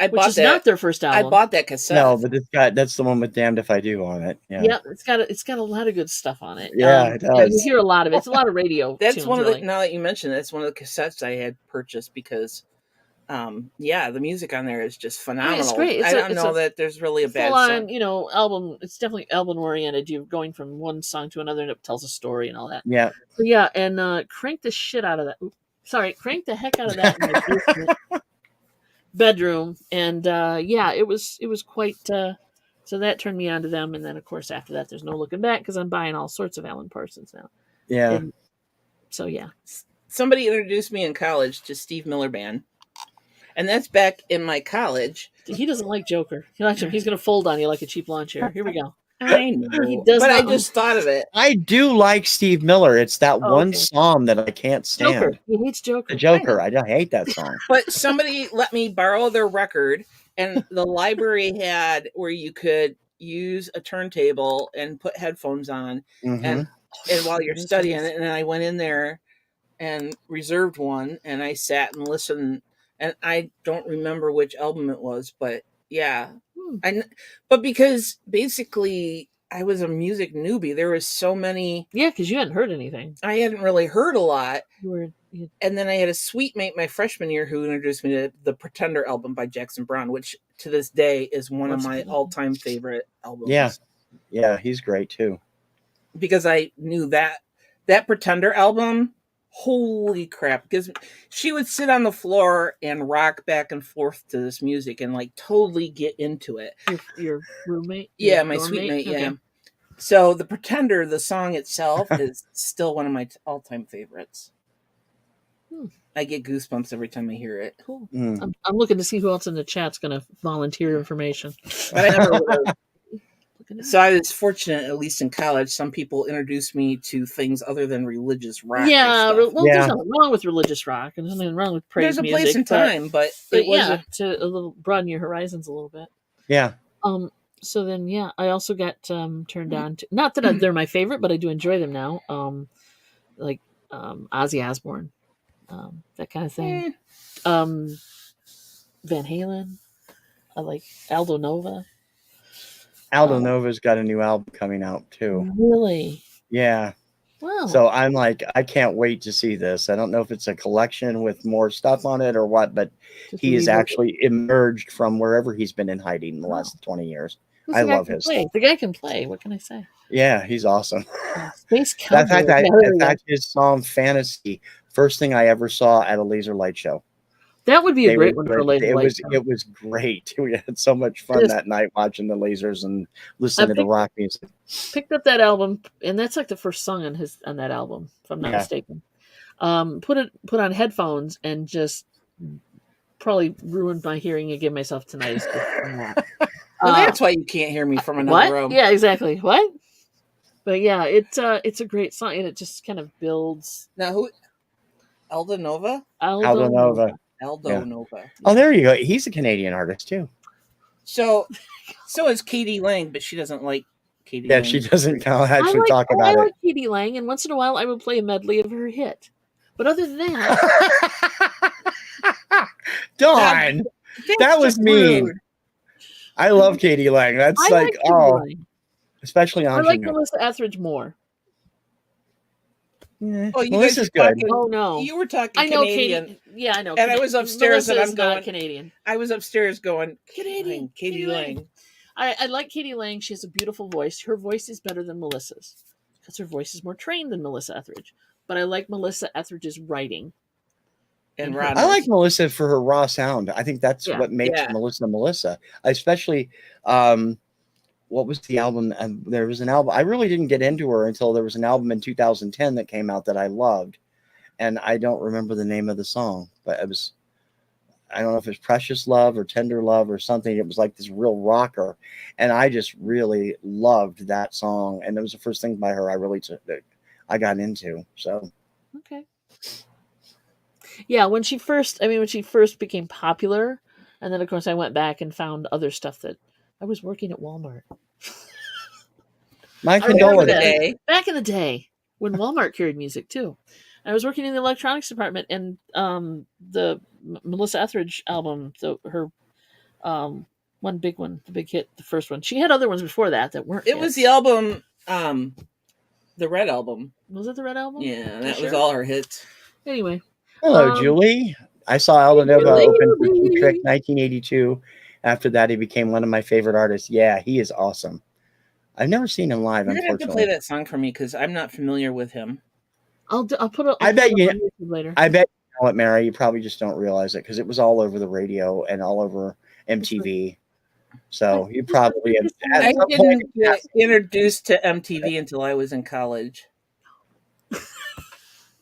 [SPEAKER 2] Which is not their first album.
[SPEAKER 3] I bought that cassette.
[SPEAKER 1] No, but that's the one with Damned If I Do on it. Yeah,
[SPEAKER 2] it's got a lot of good stuff on it.
[SPEAKER 1] Yeah, it does.
[SPEAKER 2] You hear a lot of it. It's a lot of radio.
[SPEAKER 3] That's
[SPEAKER 2] tunes,
[SPEAKER 3] one of
[SPEAKER 2] really.
[SPEAKER 3] the. Now that you mention it, that's one of the cassettes I had purchased because, the music on there is just phenomenal.
[SPEAKER 2] It's great.
[SPEAKER 3] I don't know that there's really a bad song.
[SPEAKER 2] Album. It's definitely album oriented. You're going from one song to another, and it tells a story and all that.
[SPEAKER 1] Yeah.
[SPEAKER 2] So yeah, and crank the shit out of that. Crank the heck out of that in my basement. Bedroom, and it was quite so that turned me on to them, and then of course after that there's no looking back because I'm buying all sorts of Alan Parsons now. So
[SPEAKER 3] somebody introduced me in college to Steve Miller Band, and that's back in my college.
[SPEAKER 2] He doesn't like Joker. He's gonna fold on you like a cheap lawn chair. Here we go.
[SPEAKER 3] I know, I just thought of it.
[SPEAKER 1] I do like Steve Miller. It's that one song that I can't stand.
[SPEAKER 2] Joker. He hates Joker.
[SPEAKER 1] The Joker. I hate that song.
[SPEAKER 3] But somebody let me borrow their record, and the library had where you could use a turntable and put headphones on, and while you're studying it. And I went in there and reserved one, and I sat and listened. And I don't remember which album it was, but yeah. But because basically I was a music newbie, there was so many.
[SPEAKER 2] Yeah, because you hadn't heard anything.
[SPEAKER 3] I hadn't really heard a lot. And then I had a sweet mate my freshman year who introduced me to the Pretender album by Jackson Browne, which to this day is one of my all-time favorite albums.
[SPEAKER 1] Yeah, he's great too.
[SPEAKER 3] Because I knew that Pretender album. Holy crap, because she would sit on the floor and rock back and forth to this music and like totally get into it.
[SPEAKER 2] Your roommate?
[SPEAKER 3] Yeah, my sweet mate, okay. Yeah. So the Pretender, the song itself, is still one of my all-time favorites. I get goosebumps every time I hear it.
[SPEAKER 2] Cool. I'm looking to see who else in the chat's going to volunteer information.
[SPEAKER 3] But I never would have. So I was fortunate, at least in college, some people introduced me to things other than religious rock.
[SPEAKER 2] Yeah, there's nothing wrong with religious rock, and there's nothing wrong with praise music.
[SPEAKER 3] There's a place and time, but it was
[SPEAKER 2] to a little broaden your horizons a little bit.
[SPEAKER 1] Yeah.
[SPEAKER 2] So then, I also got turned on to, not that they're my favorite, but I do enjoy them now. Like Ozzy Osbourne, that kind of thing. Van Halen. I like Aldo Nova.
[SPEAKER 1] Aldo Nova's got a new album coming out too.
[SPEAKER 2] Really?
[SPEAKER 1] Yeah.
[SPEAKER 2] Wow.
[SPEAKER 1] So I'm like, I can't wait to see this. I don't know if it's a collection with more stuff on it or what, but
[SPEAKER 2] Just
[SPEAKER 1] he is
[SPEAKER 2] read it.
[SPEAKER 1] actually emerged from wherever he's been in hiding in the last 20 years.
[SPEAKER 2] This
[SPEAKER 1] I
[SPEAKER 2] guy
[SPEAKER 1] love
[SPEAKER 2] can
[SPEAKER 1] his
[SPEAKER 2] play.
[SPEAKER 1] stuff.
[SPEAKER 2] The guy can play. What can I say?
[SPEAKER 1] Yeah, he's awesome.
[SPEAKER 2] Space
[SPEAKER 1] In
[SPEAKER 2] Cowboy.
[SPEAKER 1] fact,
[SPEAKER 2] Yeah, there
[SPEAKER 1] in
[SPEAKER 2] we go.
[SPEAKER 1] fact, his song "Fantasy," first thing I ever saw at a laser light show.
[SPEAKER 2] That would be a
[SPEAKER 1] They
[SPEAKER 2] great
[SPEAKER 1] were
[SPEAKER 2] one for a
[SPEAKER 1] doing-
[SPEAKER 2] laser
[SPEAKER 1] it
[SPEAKER 2] light
[SPEAKER 1] was
[SPEAKER 2] show.
[SPEAKER 1] it was great. We had so much fun
[SPEAKER 2] Just-
[SPEAKER 1] that night watching the lasers and listening to the rock music.
[SPEAKER 2] Picked up that album, and that's like the first song on that album, if I'm not
[SPEAKER 1] Yeah.
[SPEAKER 2] mistaken. Put on headphones and just probably ruined my hearing again myself tonight.
[SPEAKER 3] Well, that's why you can't hear me from another
[SPEAKER 2] what?
[SPEAKER 3] room.
[SPEAKER 2] Yeah, exactly. What? But yeah, it's a great song, and it just kind of builds.
[SPEAKER 3] Now who? Aldo Nova.
[SPEAKER 1] Aldo Nova.
[SPEAKER 3] Aldo
[SPEAKER 1] Yeah.
[SPEAKER 3] Nova.
[SPEAKER 1] Oh, there you go. He's a Canadian artist too.
[SPEAKER 3] So is Katie Lang, but she doesn't like Katie.
[SPEAKER 1] Yeah,
[SPEAKER 3] Lang.
[SPEAKER 1] she doesn't actually talk
[SPEAKER 2] I
[SPEAKER 1] about
[SPEAKER 2] like
[SPEAKER 1] it.
[SPEAKER 2] Katie Lang, and once in a while I would play a medley of her hit. But other than that,
[SPEAKER 1] Dawn,
[SPEAKER 3] That's
[SPEAKER 1] that was
[SPEAKER 3] just
[SPEAKER 1] mean.
[SPEAKER 3] rude.
[SPEAKER 1] I love Katie Lang. That's
[SPEAKER 2] I
[SPEAKER 1] like,
[SPEAKER 2] Katie Lang.
[SPEAKER 1] especially
[SPEAKER 2] I
[SPEAKER 1] on
[SPEAKER 2] like Melissa Etheridge more.
[SPEAKER 3] Oh, you
[SPEAKER 1] Melissa's
[SPEAKER 3] guys were
[SPEAKER 1] good.
[SPEAKER 3] talking-
[SPEAKER 2] Oh no,
[SPEAKER 3] You were talking
[SPEAKER 2] I know
[SPEAKER 3] Canadian.
[SPEAKER 2] Katie. Yeah, I know.
[SPEAKER 3] And I was upstairs and
[SPEAKER 2] Melissa
[SPEAKER 3] I'm
[SPEAKER 2] is not
[SPEAKER 3] going-
[SPEAKER 2] Canadian.
[SPEAKER 3] I was upstairs going,
[SPEAKER 2] Canadian,
[SPEAKER 3] Katie Lang.
[SPEAKER 2] I like Katie Lang. She has a beautiful voice. Her voice is better than Melissa's because her voice is more trained than Melissa Etheridge. But I like Melissa Etheridge's writing.
[SPEAKER 3] And
[SPEAKER 2] her-
[SPEAKER 3] Ron.
[SPEAKER 1] I like Melissa for her raw sound. I think that's
[SPEAKER 2] Yeah.
[SPEAKER 1] what makes
[SPEAKER 3] Yeah.
[SPEAKER 1] Melissa. Especially, what was the album? There was an album. I really didn't get into her until there was an album in 2010 that came out that I loved, and I don't remember the name of the song, but it was. I don't know if it's Precious Love or Tender Love or something. It was like this real rocker, and I just really loved that song. And it was the first thing by her I got into. So
[SPEAKER 2] Okay. Yeah, when she first became popular, and then of course I went back and found other stuff that I was working at Walmart.
[SPEAKER 1] my
[SPEAKER 2] I remember
[SPEAKER 1] condolences.
[SPEAKER 2] that.
[SPEAKER 3] Day.
[SPEAKER 2] Back in the day when Walmart carried music too. I was working in the electronics department, and the Melissa Etheridge album, her one big one, the big hit, the first one. She had other ones before that weren't.
[SPEAKER 3] It was
[SPEAKER 2] hits.
[SPEAKER 3] the album, the Red Album.
[SPEAKER 2] Was it the Red Album?
[SPEAKER 3] Yeah, that
[SPEAKER 2] You
[SPEAKER 3] was
[SPEAKER 2] sure?
[SPEAKER 3] all her hits.
[SPEAKER 2] Anyway,
[SPEAKER 1] Hello, Julie. I saw Aldo Nova
[SPEAKER 2] Julie.
[SPEAKER 1] open for Cheap Trick 1982. After that, he became one of my favorite artists. Yeah, he is awesome. I've never seen him live,
[SPEAKER 3] You're gonna have to
[SPEAKER 1] unfortunately.
[SPEAKER 3] play that song for me because I'm not familiar with him.
[SPEAKER 2] I'll put it.
[SPEAKER 1] I bet
[SPEAKER 2] put it
[SPEAKER 1] you-
[SPEAKER 2] on YouTube later.
[SPEAKER 1] I bet you know it, Mary. You probably just don't realize it because it was all over the radio and all over MTV. So you probably have.
[SPEAKER 3] I
[SPEAKER 1] At some
[SPEAKER 3] didn't
[SPEAKER 1] point,
[SPEAKER 3] get introduced to MTV until I was in college.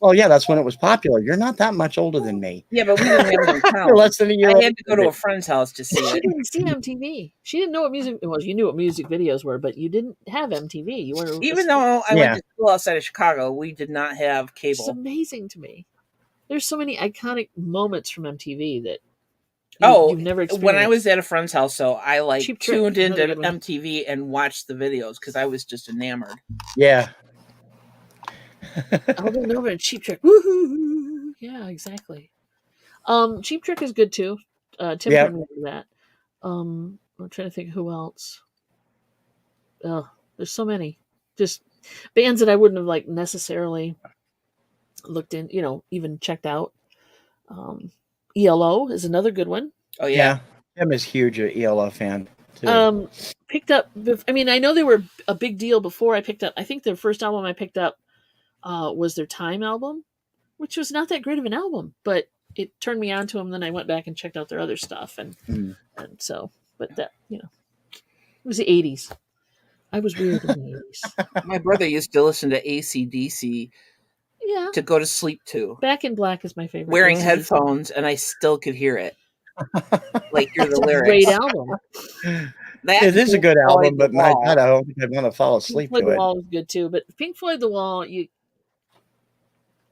[SPEAKER 1] well, yeah, that's when it was popular. You're not that much older than me.
[SPEAKER 3] Yeah, but we didn't have it in
[SPEAKER 1] You're
[SPEAKER 3] college.
[SPEAKER 1] less than a year.
[SPEAKER 3] I had to go to
[SPEAKER 1] older
[SPEAKER 3] a friend's house to see
[SPEAKER 2] She
[SPEAKER 3] it.
[SPEAKER 2] didn't see MTV. She didn't know what music. Well, you knew what music videos were, but you didn't have MTV. You weren't.
[SPEAKER 3] Even though I
[SPEAKER 1] Yeah.
[SPEAKER 3] went to school outside of Chicago, we did not have
[SPEAKER 2] it's
[SPEAKER 3] cable.
[SPEAKER 2] amazing to me. There's so many iconic moments from MTV that you've never experienced.
[SPEAKER 3] When I was at a friend's house, so I like
[SPEAKER 2] Cheap Trick,
[SPEAKER 3] tuned
[SPEAKER 2] another
[SPEAKER 3] into
[SPEAKER 2] good one.
[SPEAKER 3] MTV and watched the videos because I was just enamored.
[SPEAKER 1] Yeah.
[SPEAKER 2] Aldo Nova and Cheap Trick. Woohoo! Yeah, exactly. Cheap Trick is good too. Tim
[SPEAKER 1] Yeah.
[SPEAKER 2] told me that. I'm trying to think who else. There's so many. Just bands that I wouldn't have like necessarily looked in, even checked out. ELO is another good one.
[SPEAKER 3] Oh
[SPEAKER 1] Yeah. Tim is huge an ELO fan too.
[SPEAKER 2] Picked up. I know they were a big deal before I picked up. I think their first album I picked up was their Time album, which was not that great of an album, but it turned me on to them. Then I went back and checked out their other stuff, and so. But that it was the '80s. I was weird in the '80s.
[SPEAKER 3] My brother used to listen to AC/DC
[SPEAKER 2] Yeah,
[SPEAKER 3] to go to sleep to,
[SPEAKER 2] Back in Black is my favorite.
[SPEAKER 3] wearing
[SPEAKER 2] AC/DC.
[SPEAKER 3] headphones, and I still could hear it. Like hear the
[SPEAKER 2] It's a
[SPEAKER 3] lyrics.
[SPEAKER 2] great album.
[SPEAKER 3] That
[SPEAKER 1] It is a good
[SPEAKER 3] Pink Floyd
[SPEAKER 1] album, but
[SPEAKER 3] The
[SPEAKER 1] my
[SPEAKER 3] Wall.
[SPEAKER 1] God, I don't think I'd want to fall
[SPEAKER 2] Pink
[SPEAKER 1] asleep
[SPEAKER 2] Floyd
[SPEAKER 1] to
[SPEAKER 2] The
[SPEAKER 1] it.
[SPEAKER 2] Wall is good too, but Pink Floyd The Wall, you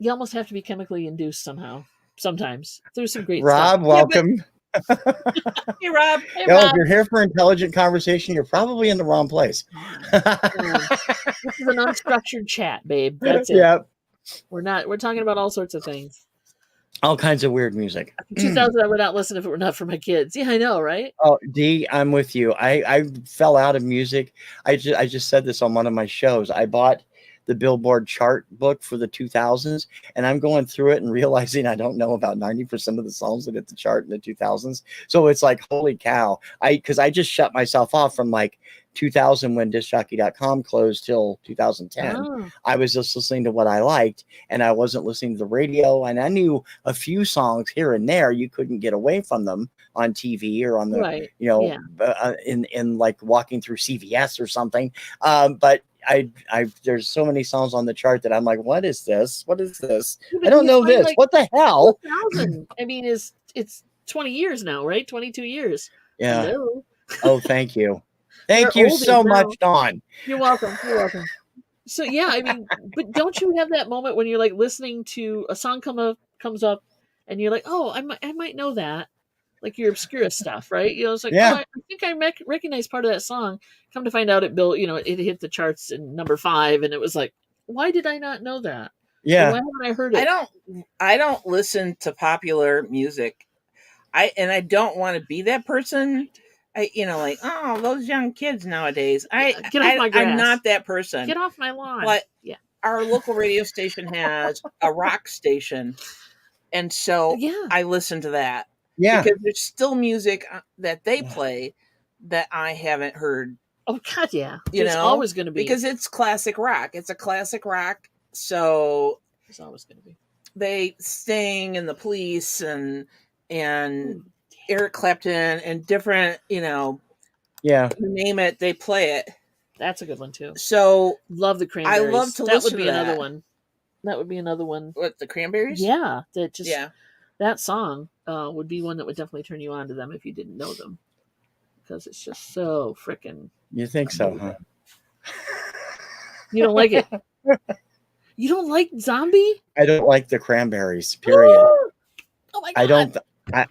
[SPEAKER 2] almost have to be chemically induced somehow. Sometimes there's some great
[SPEAKER 1] Rob,
[SPEAKER 2] stuff.
[SPEAKER 1] welcome.
[SPEAKER 3] Hey, Rob.
[SPEAKER 2] Hey,
[SPEAKER 1] No, if
[SPEAKER 2] Rob.
[SPEAKER 1] you're here for intelligent conversation, you're probably in the wrong place.
[SPEAKER 2] This is an unstructured chat, babe. That's it.
[SPEAKER 1] Yeah,
[SPEAKER 2] We're talking about all sorts of things.
[SPEAKER 1] all kinds of weird music.
[SPEAKER 2] 2000, I would not listen if it were not for my kids. Yeah, I know, right?
[SPEAKER 1] Oh, D, I'm with you. I fell out of music. I just said this on one of my shows. I bought the Billboard chart book for the 2000s, and I'm going through it and realizing I don't know about 90% of the songs that hit the chart in the 2000s. So it's like, holy cow. Because I just shut myself off from like 2000 when discjockey.com closed till 2010.
[SPEAKER 2] Oh.
[SPEAKER 1] I was just listening to what I liked, and I wasn't listening to the radio, and I knew a few songs here and there. You couldn't get away from them on TV or on the,
[SPEAKER 2] Right.
[SPEAKER 1] you know,
[SPEAKER 2] Yeah.
[SPEAKER 1] in like walking through CVS or something. But I there's so many songs on the chart that I'm like, what is this? What is this?
[SPEAKER 2] Yeah,
[SPEAKER 1] I
[SPEAKER 2] but
[SPEAKER 1] don't
[SPEAKER 2] you
[SPEAKER 1] know
[SPEAKER 2] find,
[SPEAKER 1] this.
[SPEAKER 2] like,
[SPEAKER 1] What the hell?
[SPEAKER 2] 2000, I mean, it's 20 years now, right? 22 years.
[SPEAKER 1] Yeah.
[SPEAKER 2] Hello.
[SPEAKER 1] Oh, thank you.
[SPEAKER 2] They're
[SPEAKER 1] Thank you
[SPEAKER 2] oldies
[SPEAKER 1] so
[SPEAKER 2] now.
[SPEAKER 1] much, Dawn.
[SPEAKER 2] You're welcome. You're welcome. So yeah, I mean, but don't you have that moment when you're like listening to a song comes up, and you're like, oh, I might know that, like your obscure stuff, right? You know, it's like,
[SPEAKER 1] Yeah.
[SPEAKER 2] oh, I think I recognize part of that song. Come to find out, it hit the charts in number 5, and it was like, why did I not know that? Or
[SPEAKER 1] Yeah.
[SPEAKER 2] why haven't I heard it?
[SPEAKER 3] I don't listen to popular music. I don't want to be that person. Like, oh, those young kids nowadays.
[SPEAKER 2] Get off my grass.
[SPEAKER 3] I'm not that person.
[SPEAKER 2] Get off my lawn.
[SPEAKER 3] But
[SPEAKER 2] yeah,
[SPEAKER 3] our local radio station has a rock station, and so
[SPEAKER 2] yeah,
[SPEAKER 3] I listen to that.
[SPEAKER 1] Yeah.
[SPEAKER 3] Because there's still music that they play that I haven't heard.
[SPEAKER 2] oh god, yeah.
[SPEAKER 3] You
[SPEAKER 2] There's
[SPEAKER 3] know,
[SPEAKER 2] always going to be,
[SPEAKER 3] because it's classic rock. It's a classic rock. So
[SPEAKER 2] there's always going to be.
[SPEAKER 3] they Sting and the Police and Eric Clapton and different,
[SPEAKER 1] Yeah.
[SPEAKER 3] you name it, they play it.
[SPEAKER 2] That's a good one too.
[SPEAKER 3] So
[SPEAKER 2] Love the Cranberries.
[SPEAKER 3] I love to
[SPEAKER 2] that
[SPEAKER 3] listen
[SPEAKER 2] would be
[SPEAKER 3] to
[SPEAKER 2] another
[SPEAKER 3] that.
[SPEAKER 2] one. That would be another one.
[SPEAKER 3] What, the Cranberries?
[SPEAKER 2] Yeah, that just
[SPEAKER 3] Yeah.
[SPEAKER 2] that song would be one that would definitely turn you on to them if you didn't know them, because it's just so freaking.
[SPEAKER 1] You think so, huh?
[SPEAKER 2] You don't like it? You don't like Zombie?
[SPEAKER 1] I don't like the Cranberries, period.
[SPEAKER 2] Oh my god!
[SPEAKER 1] I don't.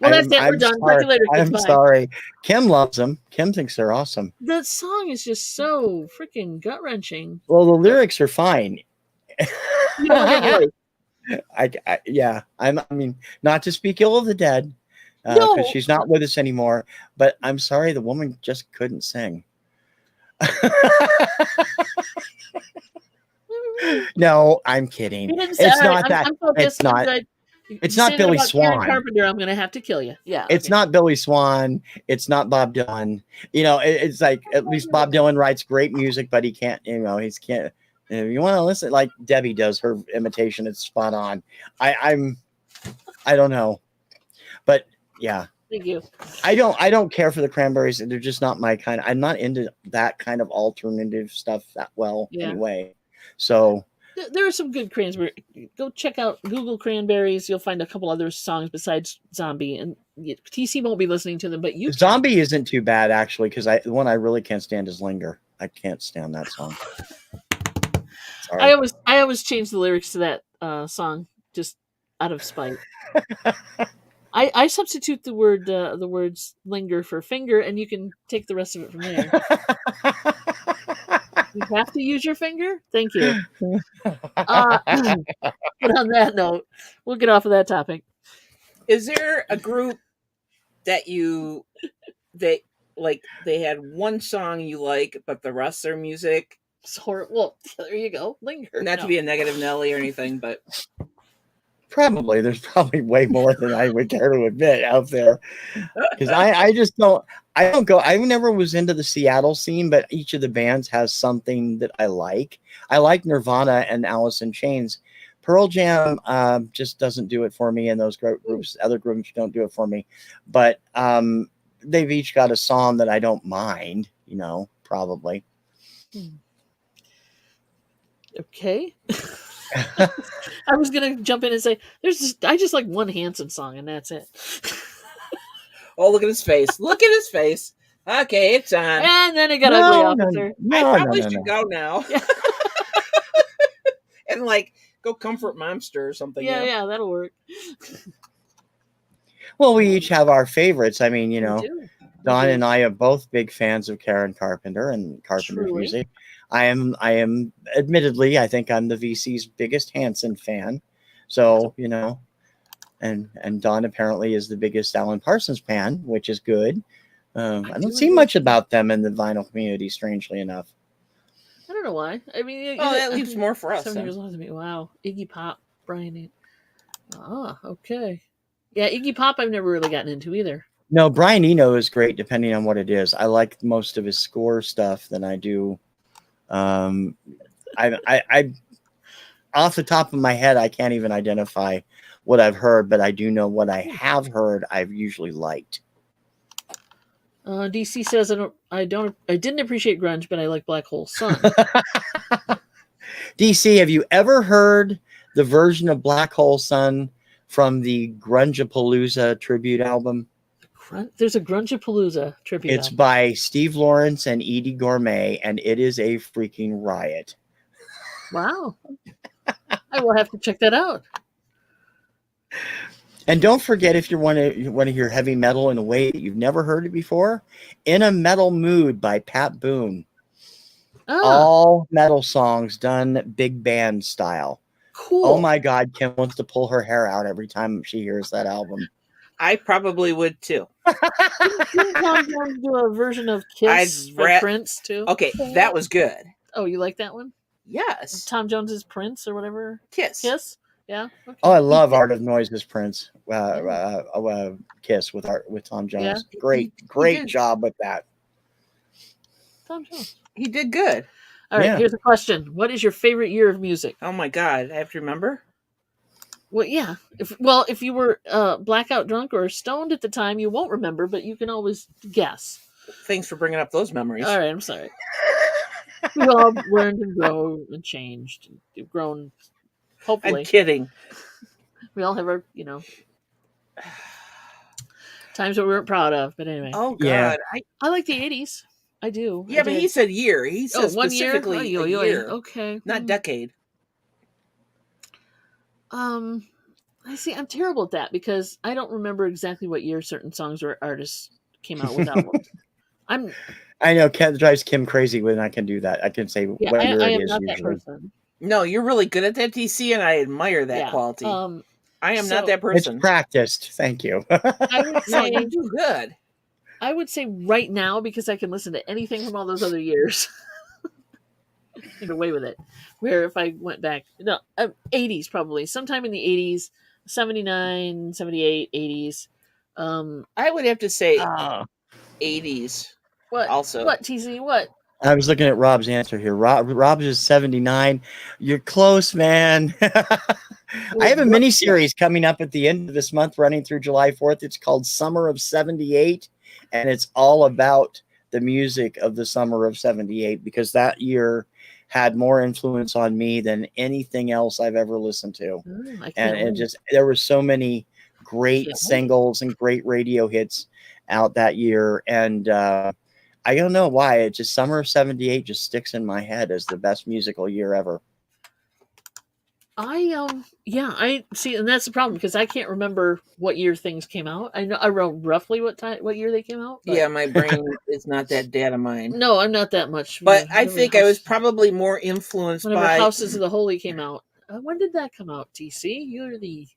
[SPEAKER 2] Well, that's it. We're done. Talk to you later.
[SPEAKER 1] I'm
[SPEAKER 2] Goodbye.
[SPEAKER 1] sorry. Kim loves them. Kim thinks they're awesome.
[SPEAKER 2] That song is just so freaking gut wrenching.
[SPEAKER 1] Well, the lyrics are fine.
[SPEAKER 2] You don't like it, really?
[SPEAKER 1] Yeah. I mean, not to speak ill of the dead, because
[SPEAKER 2] No.
[SPEAKER 1] she's not with us anymore. But I'm sorry, the woman just couldn't sing. No, I'm kidding. It's not that. It's not. It's not Billy Swan.
[SPEAKER 2] Carpenter, I'm going to have to kill you. Yeah.
[SPEAKER 1] It's not Billy Swan. It's not Bob Dylan. You know, it's like, at least Bob Dylan writes great music, but he can't, he can't. If you want to listen, like Debbie does her imitation, it's spot on. I don't know, but yeah.
[SPEAKER 2] Thank you.
[SPEAKER 1] I don't care for the Cranberries. They're just not my kind. I'm not into that kind of alternative stuff that well anyway. So
[SPEAKER 2] there are some good Cranberries. Go check out Google Cranberries. You'll find a couple other songs besides Zombie, and TC won't be listening to them, but you.
[SPEAKER 1] Zombie isn't too bad actually, because the one I really can't stand is Linger. I can't stand that song. Sorry.
[SPEAKER 2] I always change the lyrics to that song just out of spite. I substitute the words linger for finger, and you can take the rest of it from there. You have to use your finger? Thank you. But on that note, we'll get off of that topic.
[SPEAKER 3] Is there a group that they had one song you like, but the rest of their music?
[SPEAKER 2] Well, there you go. Linger.
[SPEAKER 3] Not to be a negative Nelly or anything, but
[SPEAKER 1] probably there's probably way more than I would care to admit out there, because I just don't. I don't go. I never was into the Seattle scene, but each of the bands has something that I like. I like Nirvana and Alice in Chains. Pearl Jam just doesn't do it for me, and those groups, other groups, don't do it for me. But they've each got a song that I don't mind. Probably.
[SPEAKER 2] Okay. I was gonna jump in and say, I just like one Hanson song, and that's it.
[SPEAKER 3] Oh, look at his face! Look at his face. Okay, it's on.
[SPEAKER 2] And then it got ugly, officer.
[SPEAKER 3] I probably should go now. Yeah. And go comfort Momster or something.
[SPEAKER 2] Yeah, that'll work.
[SPEAKER 1] Well, we each have our favorites. I mean, Don and I are both big fans of Karen Carpenter and Carpenter's music. I am admittedly, I think I'm the VC's biggest Hanson fan. So, and Don apparently is the biggest Alan Parsons fan, which is good. I don't see much about them in the vinyl community, strangely enough.
[SPEAKER 2] I don't know why. I mean,
[SPEAKER 3] Oh, that leaves more for us.
[SPEAKER 2] 7 years older than me. Wow. Iggy Pop, Brian. Ah, okay. Yeah, Iggy Pop I've never really gotten into either.
[SPEAKER 1] No, Brian Eno is great depending on what it is. I like most of his score stuff than I do. I off the top of my head, I can't even identify what I've heard, but I do know what I have heard I've usually liked.
[SPEAKER 2] DC says I didn't appreciate grunge, but I like Black Hole Sun.
[SPEAKER 1] DC, have you ever heard the version of Black Hole Sun from the Grungeapalooza tribute album?
[SPEAKER 2] There's a Grungeapalooza tribute
[SPEAKER 1] It's
[SPEAKER 2] album.
[SPEAKER 1] by Steve Lawrence and Edie Gourmet, and it is a freaking riot.
[SPEAKER 2] Wow. I will have to check that out.
[SPEAKER 1] And don't forget, if you want to hear heavy metal in a way that you've never heard it before, In a Metal Mood by Pat Boone. All metal songs done big band style.
[SPEAKER 2] Cool.
[SPEAKER 1] Oh my God, Kim wants to pull her hair out every time she hears that album.
[SPEAKER 3] I probably would too.
[SPEAKER 2] Didn't Tom Jones do a version of Kiss for Prince too?
[SPEAKER 3] Okay, that was good.
[SPEAKER 2] Oh, you like that one?
[SPEAKER 3] Yes.
[SPEAKER 2] Tom Jones's Prince or whatever?
[SPEAKER 3] Kiss.
[SPEAKER 2] Yeah. Okay.
[SPEAKER 1] Oh, I love Art of Noise's Prince. Kiss with Tom Jones.
[SPEAKER 2] Yeah.
[SPEAKER 1] Great job with that.
[SPEAKER 2] Tom Jones.
[SPEAKER 3] He did good.
[SPEAKER 2] All right, here's a question. What is your favorite year of music?
[SPEAKER 3] Oh my God, I have to remember?
[SPEAKER 2] Well, yeah. If you were blackout drunk or stoned at the time, you won't remember, but you can always guess.
[SPEAKER 3] Thanks for bringing up those memories.
[SPEAKER 2] All right, I'm sorry. We've all learned and grown and changed. We've grown, hopefully.
[SPEAKER 3] I'm kidding.
[SPEAKER 2] We all have our, times that we weren't proud of, but anyway.
[SPEAKER 3] Oh, God.
[SPEAKER 1] Yeah.
[SPEAKER 2] I like the 80s. I do.
[SPEAKER 3] Yeah, but he said year. He said specifically
[SPEAKER 2] 1 year?
[SPEAKER 3] a year.
[SPEAKER 2] Okay.
[SPEAKER 3] Not decade.
[SPEAKER 2] I see. I'm terrible at that because I don't remember exactly what year certain songs or artists came out with albums.
[SPEAKER 1] I know Ken drives Kim crazy when I can do that. I can say what year it is
[SPEAKER 2] not
[SPEAKER 1] usually.
[SPEAKER 2] That person.
[SPEAKER 3] No, you're really good at that, DC, and I admire that quality. I am not that person.
[SPEAKER 1] It's practiced. Thank you.
[SPEAKER 2] I would say
[SPEAKER 3] you do good.
[SPEAKER 2] I would say right now because I can listen to anything from all those other years. Get away with it. Where if I went back, 80s probably, sometime in the 80s, 79, 78, 80s.
[SPEAKER 3] I would have to say 80s.
[SPEAKER 2] What?
[SPEAKER 3] Also,
[SPEAKER 2] what TC? What?
[SPEAKER 1] I was looking at Rob's answer here. Rob's is 79. You're close, man. I have a mini series coming up at the end of this month, running through July 4th. It's called Summer of 78, and it's all about the music of the summer of 78 because that year had more influence on me than anything else I've ever listened to. And there were so many great singles and great radio hits out that year. And I don't know why. It just summer of 78 just sticks in my head as the best musical year ever.
[SPEAKER 2] I see, and that's the problem because I can't remember what year things came out. I know I wrote roughly what year they came out. But...
[SPEAKER 3] Yeah, my brain is not that data mine.
[SPEAKER 2] No, I'm not that much.
[SPEAKER 3] But I think I was probably more influenced by
[SPEAKER 2] Houses of the Holy came out. When did that come out? DC,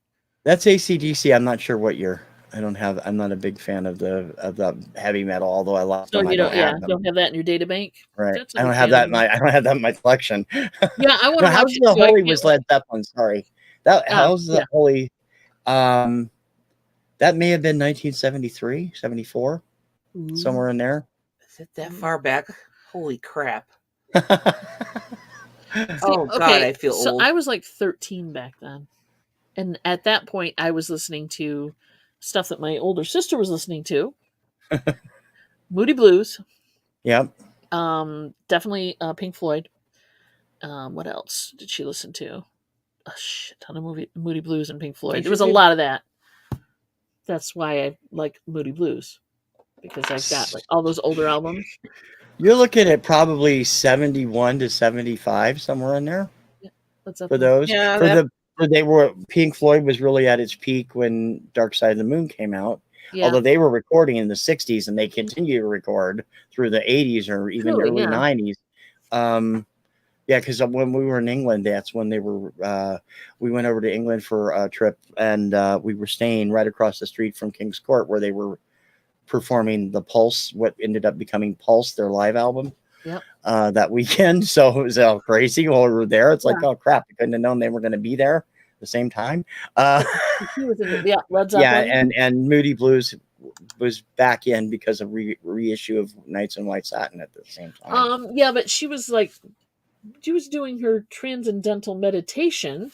[SPEAKER 1] That's AC/DC. I'm not sure what year. I'm not a big fan of the heavy metal, although I love them.
[SPEAKER 2] So don't have that in your data bank,
[SPEAKER 1] right? I don't have that in my collection.
[SPEAKER 2] Yeah, I want to.
[SPEAKER 1] House of the Holy was Led Zeppelin. Sorry, House of the Holy. That may have been 1973, 74, somewhere in there.
[SPEAKER 3] Is it that far back? Holy crap!
[SPEAKER 2] God,
[SPEAKER 3] I feel old.
[SPEAKER 2] So I was like 13 back then, and at that point, I was listening to stuff that my older sister was listening to. Moody Blues.
[SPEAKER 1] Yep.
[SPEAKER 2] Definitely Pink Floyd. What else did she listen to? A shit ton of Moody Blues and Pink Floyd. There was a lot of that. That's why I like Moody Blues. Because I've got like all those older albums.
[SPEAKER 1] You're looking at probably 71 to 75, somewhere in there.
[SPEAKER 2] Yeah, what's up
[SPEAKER 1] for those.
[SPEAKER 3] Yeah,
[SPEAKER 1] Pink Floyd was really at its peak when Dark Side of the Moon came out. Yeah. Although they were recording in the 60s and they continue to record through the 80s or even early 90s. Because when we were in England, that's when they were. We went over to England for a trip, and we were staying right across the street from King's Court, where they were performing the Pulse, what ended up becoming Pulse, their live album. that weekend. So it was all crazy while we were there. It's like, oh crap, I couldn't have known they were going to be there at the same time.
[SPEAKER 2] He was in the, Led Zeppelin.
[SPEAKER 1] and Moody Blues was back in because of reissue of Nights in White Satin at the same time.
[SPEAKER 2] But she was doing her transcendental meditation.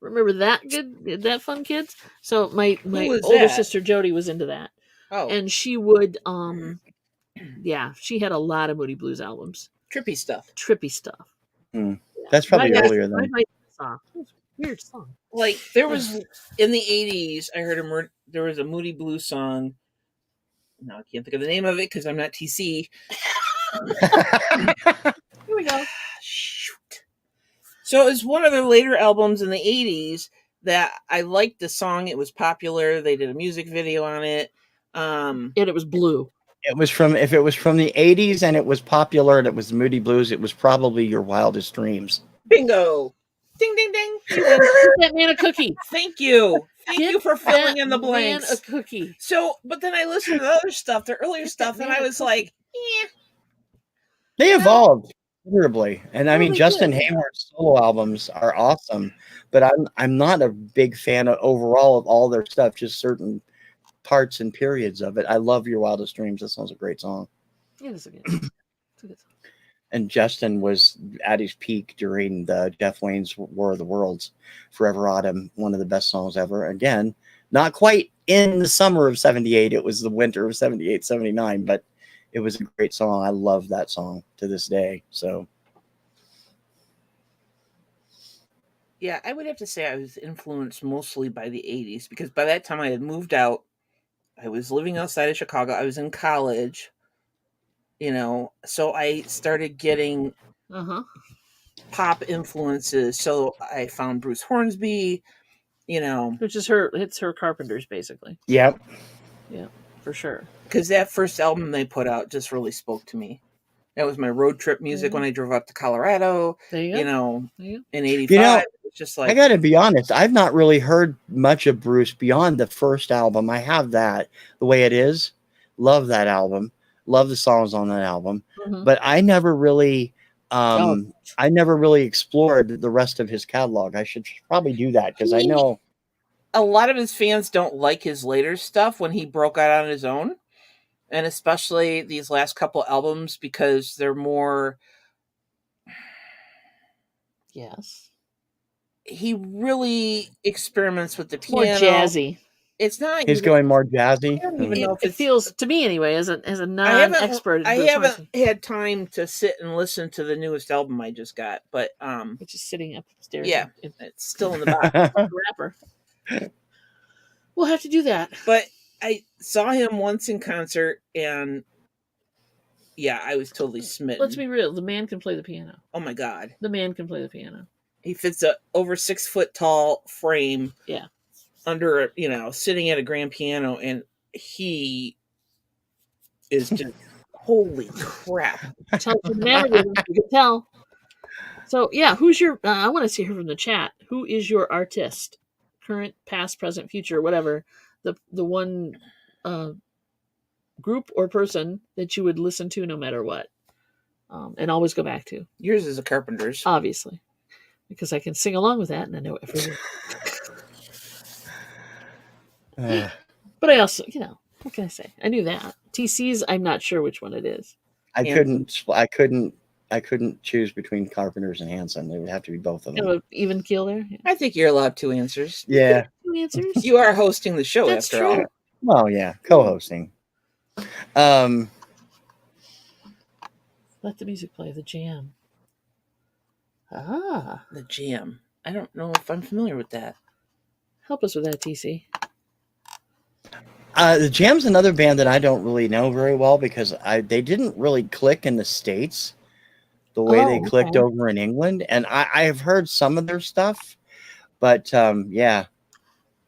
[SPEAKER 2] Remember that fun, kids? So my older sister Jody was into that.
[SPEAKER 3] Oh.
[SPEAKER 2] And she would she had a lot of Moody Blues albums.
[SPEAKER 3] Trippy stuff.
[SPEAKER 1] That's probably earlier than
[SPEAKER 2] weird song.
[SPEAKER 3] Like there was in the 80s, I heard there was a Moody Blues song. Now I can't think of the name of it because I'm not TC.
[SPEAKER 2] Here we go.
[SPEAKER 3] Shoot. So it was one of their later albums in the 80s that I liked the song. It was popular. They did a music video on it.
[SPEAKER 2] And it was blue.
[SPEAKER 1] If it was from the 80s and it was popular and it was Moody Blues, it was probably Your Wildest Dreams.
[SPEAKER 3] Bingo. Ding, ding, ding.
[SPEAKER 2] Get that man a cookie.
[SPEAKER 3] Thank you. Thank you for filling in the blanks.
[SPEAKER 2] Man a cookie.
[SPEAKER 3] So, but then I listened to the other stuff, the earlier stuff, and I was like,
[SPEAKER 1] They evolved considerably. And I mean, Justin Hayward's solo albums are awesome, but I'm not a big fan overall of all their stuff, just certain parts and periods of it. I love Your Wildest Dreams. That sounds a great song.
[SPEAKER 2] Yeah, it's a good song.
[SPEAKER 1] And Justin was at his peak during the Jeff Wayne's War of the Worlds. Forever Autumn, one of the best songs ever. Again, not quite in the summer of 78. It was the winter of 78, 79, but it was a great song. I love that song to this day. So,
[SPEAKER 3] yeah, I would have to say I was influenced mostly by the 80s because by that time I had moved out. I was living outside of Chicago. I was in college. So I started getting pop influences. So I found Bruce Hornsby,
[SPEAKER 2] which is her Carpenters, basically.
[SPEAKER 1] Yep.
[SPEAKER 2] Yeah, for sure.
[SPEAKER 3] Because that first album they put out just really spoke to me. That was my road trip music when I drove up to Colorado.
[SPEAKER 2] There you go.
[SPEAKER 3] In 85. It's just like,
[SPEAKER 1] I got to be honest. I've not really heard much of Bruce beyond the first album. I have that, The Way It Is. Love that album. Love the songs on that album, but I never really, explored the rest of his catalog. I should probably do that because I know
[SPEAKER 3] a lot of his fans don't like his later stuff when he broke out on his own, and especially these last couple albums because they're more.
[SPEAKER 2] Yes.
[SPEAKER 3] He really experiments with the piano.
[SPEAKER 2] More jazzy.
[SPEAKER 3] It's not.
[SPEAKER 1] He's going more jazzy.
[SPEAKER 3] I don't even know if
[SPEAKER 2] it feels to me anyway, as a non-expert.
[SPEAKER 3] I haven't had time to sit and listen to the newest album I just got, but
[SPEAKER 2] which is sitting upstairs.
[SPEAKER 3] Yeah, it's still in the box.
[SPEAKER 2] Wrapper. We'll have to do that.
[SPEAKER 3] But I saw him once in concert, and yeah, I was totally smitten.
[SPEAKER 2] Let's be real. The man can play the piano.
[SPEAKER 3] Oh my God,
[SPEAKER 2] the man can play the piano.
[SPEAKER 3] He fits a over 6 foot tall frame.
[SPEAKER 2] Yeah.
[SPEAKER 3] Under, sitting at a grand piano, and he is just holy crap.
[SPEAKER 2] Tell you can tell. So yeah, who's your? I want to see her from the chat. Who is your artist? Current, past, present, future, whatever. The one group or person that you would listen to no matter what, and always go back to.
[SPEAKER 3] Yours is the Carpenters,
[SPEAKER 2] obviously, because I can sing along with that, and I know every word. But I also, what can I say? I knew that. TC's, I'm not sure which one it is.
[SPEAKER 1] I couldn't choose between Carpenters and Hanson. It would have to be both of them.
[SPEAKER 2] Even keel there? Yeah.
[SPEAKER 3] I think you're allowed 2 answers.
[SPEAKER 1] Yeah.
[SPEAKER 2] 2 answers?
[SPEAKER 3] You are hosting the show.
[SPEAKER 2] That's
[SPEAKER 3] after
[SPEAKER 2] true.
[SPEAKER 3] all.
[SPEAKER 1] Well, yeah, co-hosting.
[SPEAKER 2] Let the music play. The Jam.
[SPEAKER 3] The Jam. I don't know if I'm familiar with that.
[SPEAKER 2] Help us with that, TC.
[SPEAKER 1] The Jam's another band that I don't really know very well because they didn't really click in the States the way they clicked over in England. And I have heard some of their stuff, but yeah.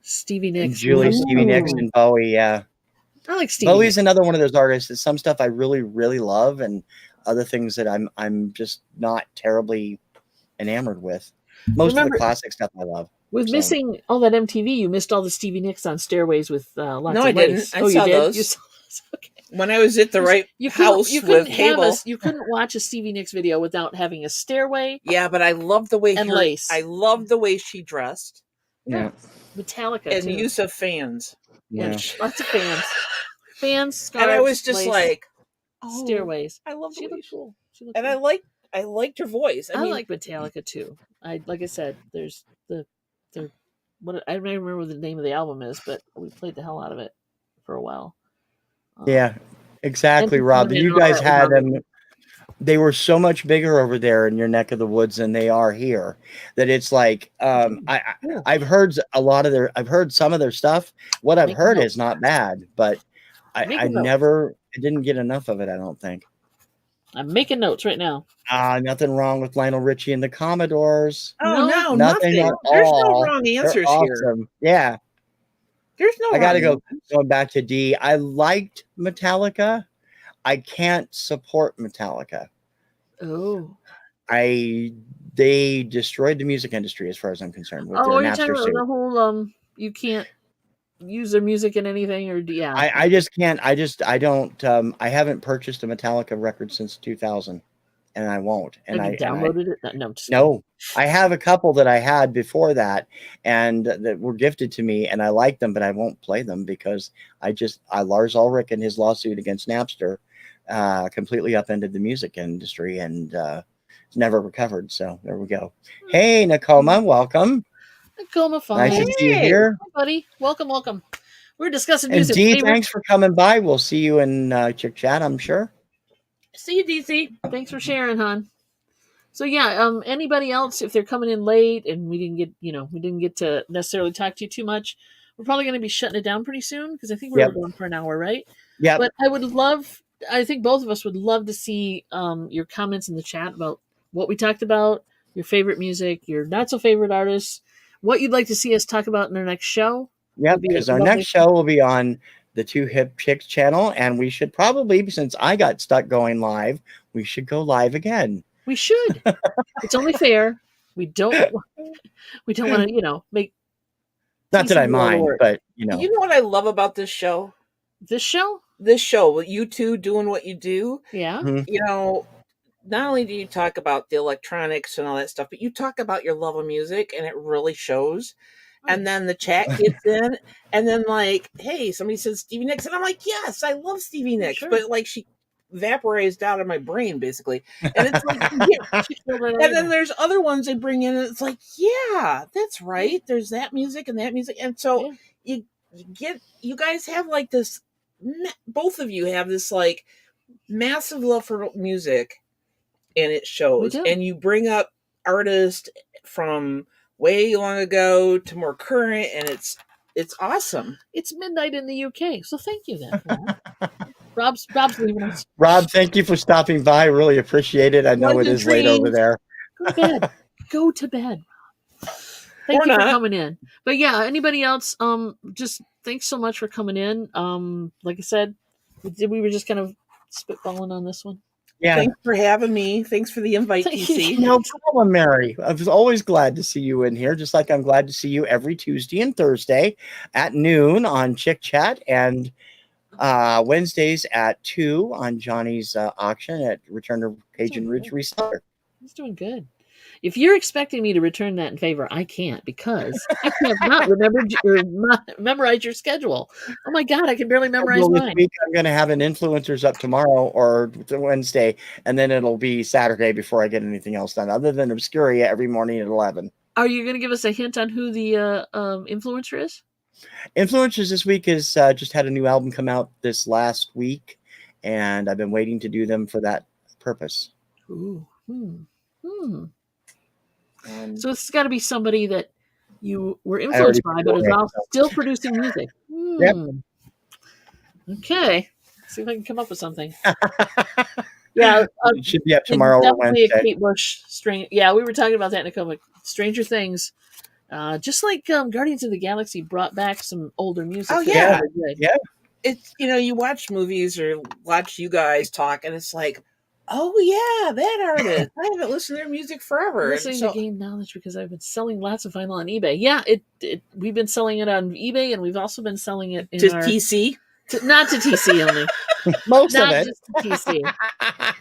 [SPEAKER 2] Stevie Nicks.
[SPEAKER 1] Stevie Nicks and Bowie, yeah.
[SPEAKER 2] I like Stevie
[SPEAKER 1] Bowie's
[SPEAKER 2] Nicks.
[SPEAKER 1] another one of those artists that some stuff I really, really love and other things that I'm just not terribly enamored with. Most of the classic stuff I love.
[SPEAKER 2] With missing all that MTV, you missed all the Stevie Nicks on Stairways with lots of
[SPEAKER 3] I didn't.
[SPEAKER 2] lace.
[SPEAKER 3] I saw those.
[SPEAKER 2] You saw those? Okay.
[SPEAKER 3] when I was at the right house with Hable.
[SPEAKER 2] You couldn't watch a Stevie Nicks video without having a stairway.
[SPEAKER 3] Yeah, but I love the way
[SPEAKER 2] lace.
[SPEAKER 3] I love the way she dressed.
[SPEAKER 1] Yeah.
[SPEAKER 2] Metallica
[SPEAKER 3] and
[SPEAKER 2] too.
[SPEAKER 3] use of fans.
[SPEAKER 1] Yeah.
[SPEAKER 2] Lots of fans. Fans, scarves,
[SPEAKER 3] and I was just
[SPEAKER 2] lace,
[SPEAKER 3] like,
[SPEAKER 2] stairways.
[SPEAKER 3] I love the
[SPEAKER 2] She
[SPEAKER 3] way
[SPEAKER 2] looked cool.
[SPEAKER 3] and I liked her voice.
[SPEAKER 2] I like Metallica too. Like I said, there's the what I don't remember what the name of the album is, but we played the hell out of it for a while.
[SPEAKER 1] Yeah, exactly, Rob. You guys had them. They were so much bigger over there in your neck of the woods than they are here. That it's like I've heard I've heard some of their stuff. What I've heard is not bad, but I didn't get enough of it. I don't think.
[SPEAKER 2] I'm making notes right now.
[SPEAKER 1] Nothing wrong with Lionel Richie and the Commodores.
[SPEAKER 3] Oh no,
[SPEAKER 1] nothing at all.
[SPEAKER 3] There's no wrong answers here.
[SPEAKER 1] Yeah.
[SPEAKER 3] There's no.
[SPEAKER 1] I got to going back to D. I liked Metallica. I can't support Metallica.
[SPEAKER 2] Oh.
[SPEAKER 1] They destroyed the music industry as far as I'm concerned. With
[SPEAKER 2] you're
[SPEAKER 1] their
[SPEAKER 2] talking about the whole you can't use their music in anything, or yeah.
[SPEAKER 1] I just can't. I don't. I haven't purchased a Metallica record since 2000, and I won't. And
[SPEAKER 2] Have you downloaded it?
[SPEAKER 1] No. I have a couple that I had before that, and that were gifted to me, and I like them, but I won't play them because Lars Ulrich and his lawsuit against Napster completely upended the music industry and never recovered. So there we go. Hey, Nakoma, welcome.
[SPEAKER 2] Nakoma, fine.
[SPEAKER 1] Nice to see you here.
[SPEAKER 2] Hi, buddy. Welcome. We're discussing music.
[SPEAKER 1] And Dee, thanks for coming by. We'll see you in Chick Chat, I'm sure.
[SPEAKER 2] See you, DC. Thanks for sharing, hon. So yeah, anybody else, if they're coming in late and we didn't get to necessarily talk to you too much, we're probably going to be shutting it down pretty soon because I think we're going for an hour, right?
[SPEAKER 1] Yeah.
[SPEAKER 2] But I think both of us would love to see your comments in the chat about what we talked about, your favorite music, your not so favorite artists, what you'd like to see us talk about in our next show.
[SPEAKER 1] Yeah, because our next show will be on the Two Hip Chicks channel, and we should probably, since I got stuck going live, we should go live again.
[SPEAKER 2] We should. It's only fair. We don't want to, make.
[SPEAKER 1] Not that I mind, but
[SPEAKER 3] You know what I love about this show?
[SPEAKER 2] This show,
[SPEAKER 3] you two doing what you do.
[SPEAKER 2] Yeah.
[SPEAKER 3] Mm-hmm. Not only do you talk about the electronics and all that stuff, but you talk about your love of music, and it really shows. And then the chat gets in, and then hey, somebody says Stevie Nicks, and I'm like, yes, I love Stevie Nicks, but she vaporized out of my brain basically, and it's like, and then there's other ones they bring in, and it's like, yeah, that's right. There's that music and that music, and so you guys have this. Both of you have this massive love for music, and it shows. And you bring up artists from way long ago to more current, and it's awesome.
[SPEAKER 2] It's midnight in the UK, so thank you then. Rob's leaving us.
[SPEAKER 1] Rob, thank you for stopping by. Really appreciate it. I know it is late over there.
[SPEAKER 2] Go to bed. Thank you for coming in. But yeah, anybody else? Just thanks so much for coming in. Like I said, we were just kind of spitballing on this one.
[SPEAKER 1] Yeah.
[SPEAKER 3] Thanks for having me. Thanks for the invite, TC.
[SPEAKER 1] No problem, Mary. I was always glad to see you in here, just like I'm glad to see you every Tuesday and Thursday at noon on Chick Chat, and Wednesdays at 2 on Johnny's auction at Return to Cajun Ridge Reseller.
[SPEAKER 2] He's doing good. If you're expecting me to return that in favor, I can't, because I have not remembered or memorized your schedule. Oh my God, I can barely memorize mine.
[SPEAKER 1] This week I'm going to have an influencers up tomorrow or Wednesday, and then it'll be Saturday before I get anything else done, other than Obscuria every morning at 11.
[SPEAKER 2] Are you going to give us a hint on who the influencer is?
[SPEAKER 1] Influencers this week has just had a new album come out this last week, and I've been waiting to do them for that purpose.
[SPEAKER 2] Ooh. So it's got to be somebody that you were influenced by, but is also still producing music.
[SPEAKER 1] Yep.
[SPEAKER 2] Okay. See if I can come up with something. Yeah.
[SPEAKER 1] It should be up tomorrow or Wednesday.
[SPEAKER 2] A Kate Bush string. Yeah, we were talking about that in a couple. Stranger Things. Just like Guardians of the Galaxy brought back some older music.
[SPEAKER 3] Oh, yeah.
[SPEAKER 1] Yeah.
[SPEAKER 3] It's, you watch movies or watch you guys talk, and it's like, oh yeah, that artist. I haven't listened to their music forever.
[SPEAKER 2] I'm listening to gain knowledge because I've been selling lots of vinyl on eBay. Yeah, we've been selling it on eBay, and we've also been selling it in
[SPEAKER 3] TC.
[SPEAKER 2] Not to TC only.
[SPEAKER 1] Most
[SPEAKER 2] Not
[SPEAKER 1] of it.
[SPEAKER 2] just to TC.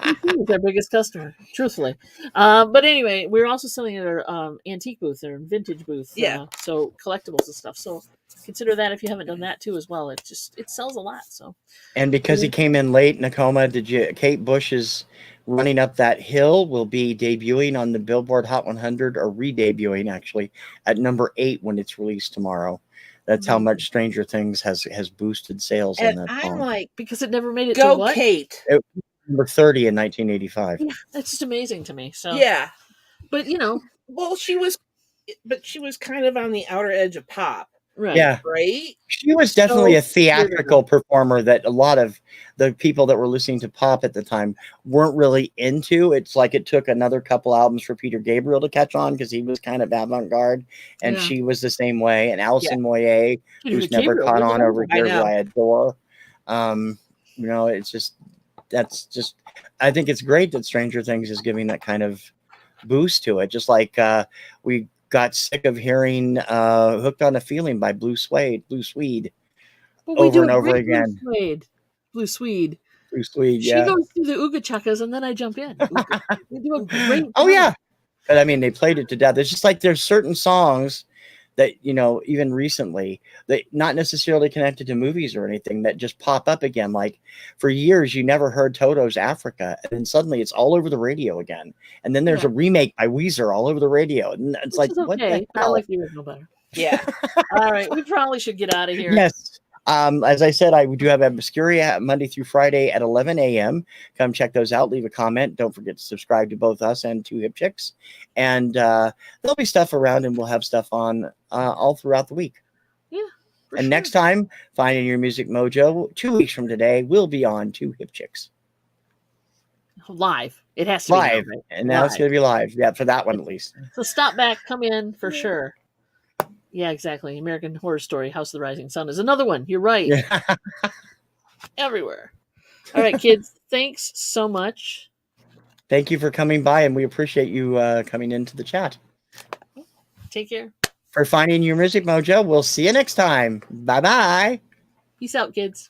[SPEAKER 2] TC is our biggest customer, truthfully. But anyway, we're also selling at our antique booth or vintage booth.
[SPEAKER 3] Yeah.
[SPEAKER 2] So collectibles and stuff. So consider that if you haven't done that too as well. It sells a lot. So.
[SPEAKER 1] And because he came in late, Nakoma, Kate Bush is running up that hill, will be debuting on the Billboard Hot 100, or re-debuting actually at number 8 when it's released tomorrow. That's how much Stranger Things has boosted sales in that
[SPEAKER 3] I'm
[SPEAKER 1] song.
[SPEAKER 3] like,
[SPEAKER 2] because it never made it
[SPEAKER 3] go
[SPEAKER 2] to what?
[SPEAKER 3] Kate.
[SPEAKER 1] It was number 30 in 1985.
[SPEAKER 2] Yeah, that's just amazing to me. So
[SPEAKER 3] Yeah.
[SPEAKER 2] but
[SPEAKER 3] well, she was kind of on the outer edge of pop.
[SPEAKER 2] right.
[SPEAKER 1] Yeah.
[SPEAKER 3] Right?
[SPEAKER 1] She was definitely a theatrical performer that a lot of the people that were listening to pop at the time weren't really into. It's like it took another couple albums for Peter Gabriel to catch on because he was kind of avant-garde, and she was the same way. And Alison Moyet, who's never caught on over here, who I adore. It's just I think it's great that Stranger Things is giving that kind of boost to it. Just like we got sick of hearing "Hooked on a Feeling" by Blue Swede over and over again.
[SPEAKER 2] Blue Swede.
[SPEAKER 1] She
[SPEAKER 2] goes through the Ooga Chuckas and then I jump in. We do a great job.
[SPEAKER 1] Oh yeah, but I mean they played it to death. It's just like there's certain songs that even recently that not necessarily connected to movies or anything that just pop up again. Like for years you never heard Toto's Africa, and then suddenly it's all over the radio again. And then there's a remake by Weezer all over the radio, and it's
[SPEAKER 2] Which
[SPEAKER 1] like what the hell?
[SPEAKER 2] I like the original better.
[SPEAKER 3] Yeah.
[SPEAKER 2] All right, we probably should get out of here.
[SPEAKER 1] Yes. As I said, I do have Obscuria Monday through Friday at 11 a.m. Come check those out. Leave a comment. Don't forget to subscribe to both us and to Hip Chicks. And there'll be stuff around, and we'll have stuff on all throughout the week.
[SPEAKER 2] Yeah.
[SPEAKER 1] And next time, Finding Your Music Mojo, 2 weeks from today, we'll be on Two Hip Chicks.
[SPEAKER 2] Live. It has to
[SPEAKER 1] live.
[SPEAKER 2] Be live.
[SPEAKER 1] And now it's going to be live. Yeah, for that one at least.
[SPEAKER 2] So stop back. Come in for sure. Yeah, exactly. American Horror Story, House of the Rising Sun is another one. You're right.
[SPEAKER 1] Yeah.
[SPEAKER 2] Everywhere. All right, kids. Thanks so much.
[SPEAKER 1] Thank you for coming by, and we appreciate you coming into the chat.
[SPEAKER 2] Take care.
[SPEAKER 1] For Finding Your Music Mojo, we'll see you next time. Bye-bye.
[SPEAKER 2] Peace out, kids.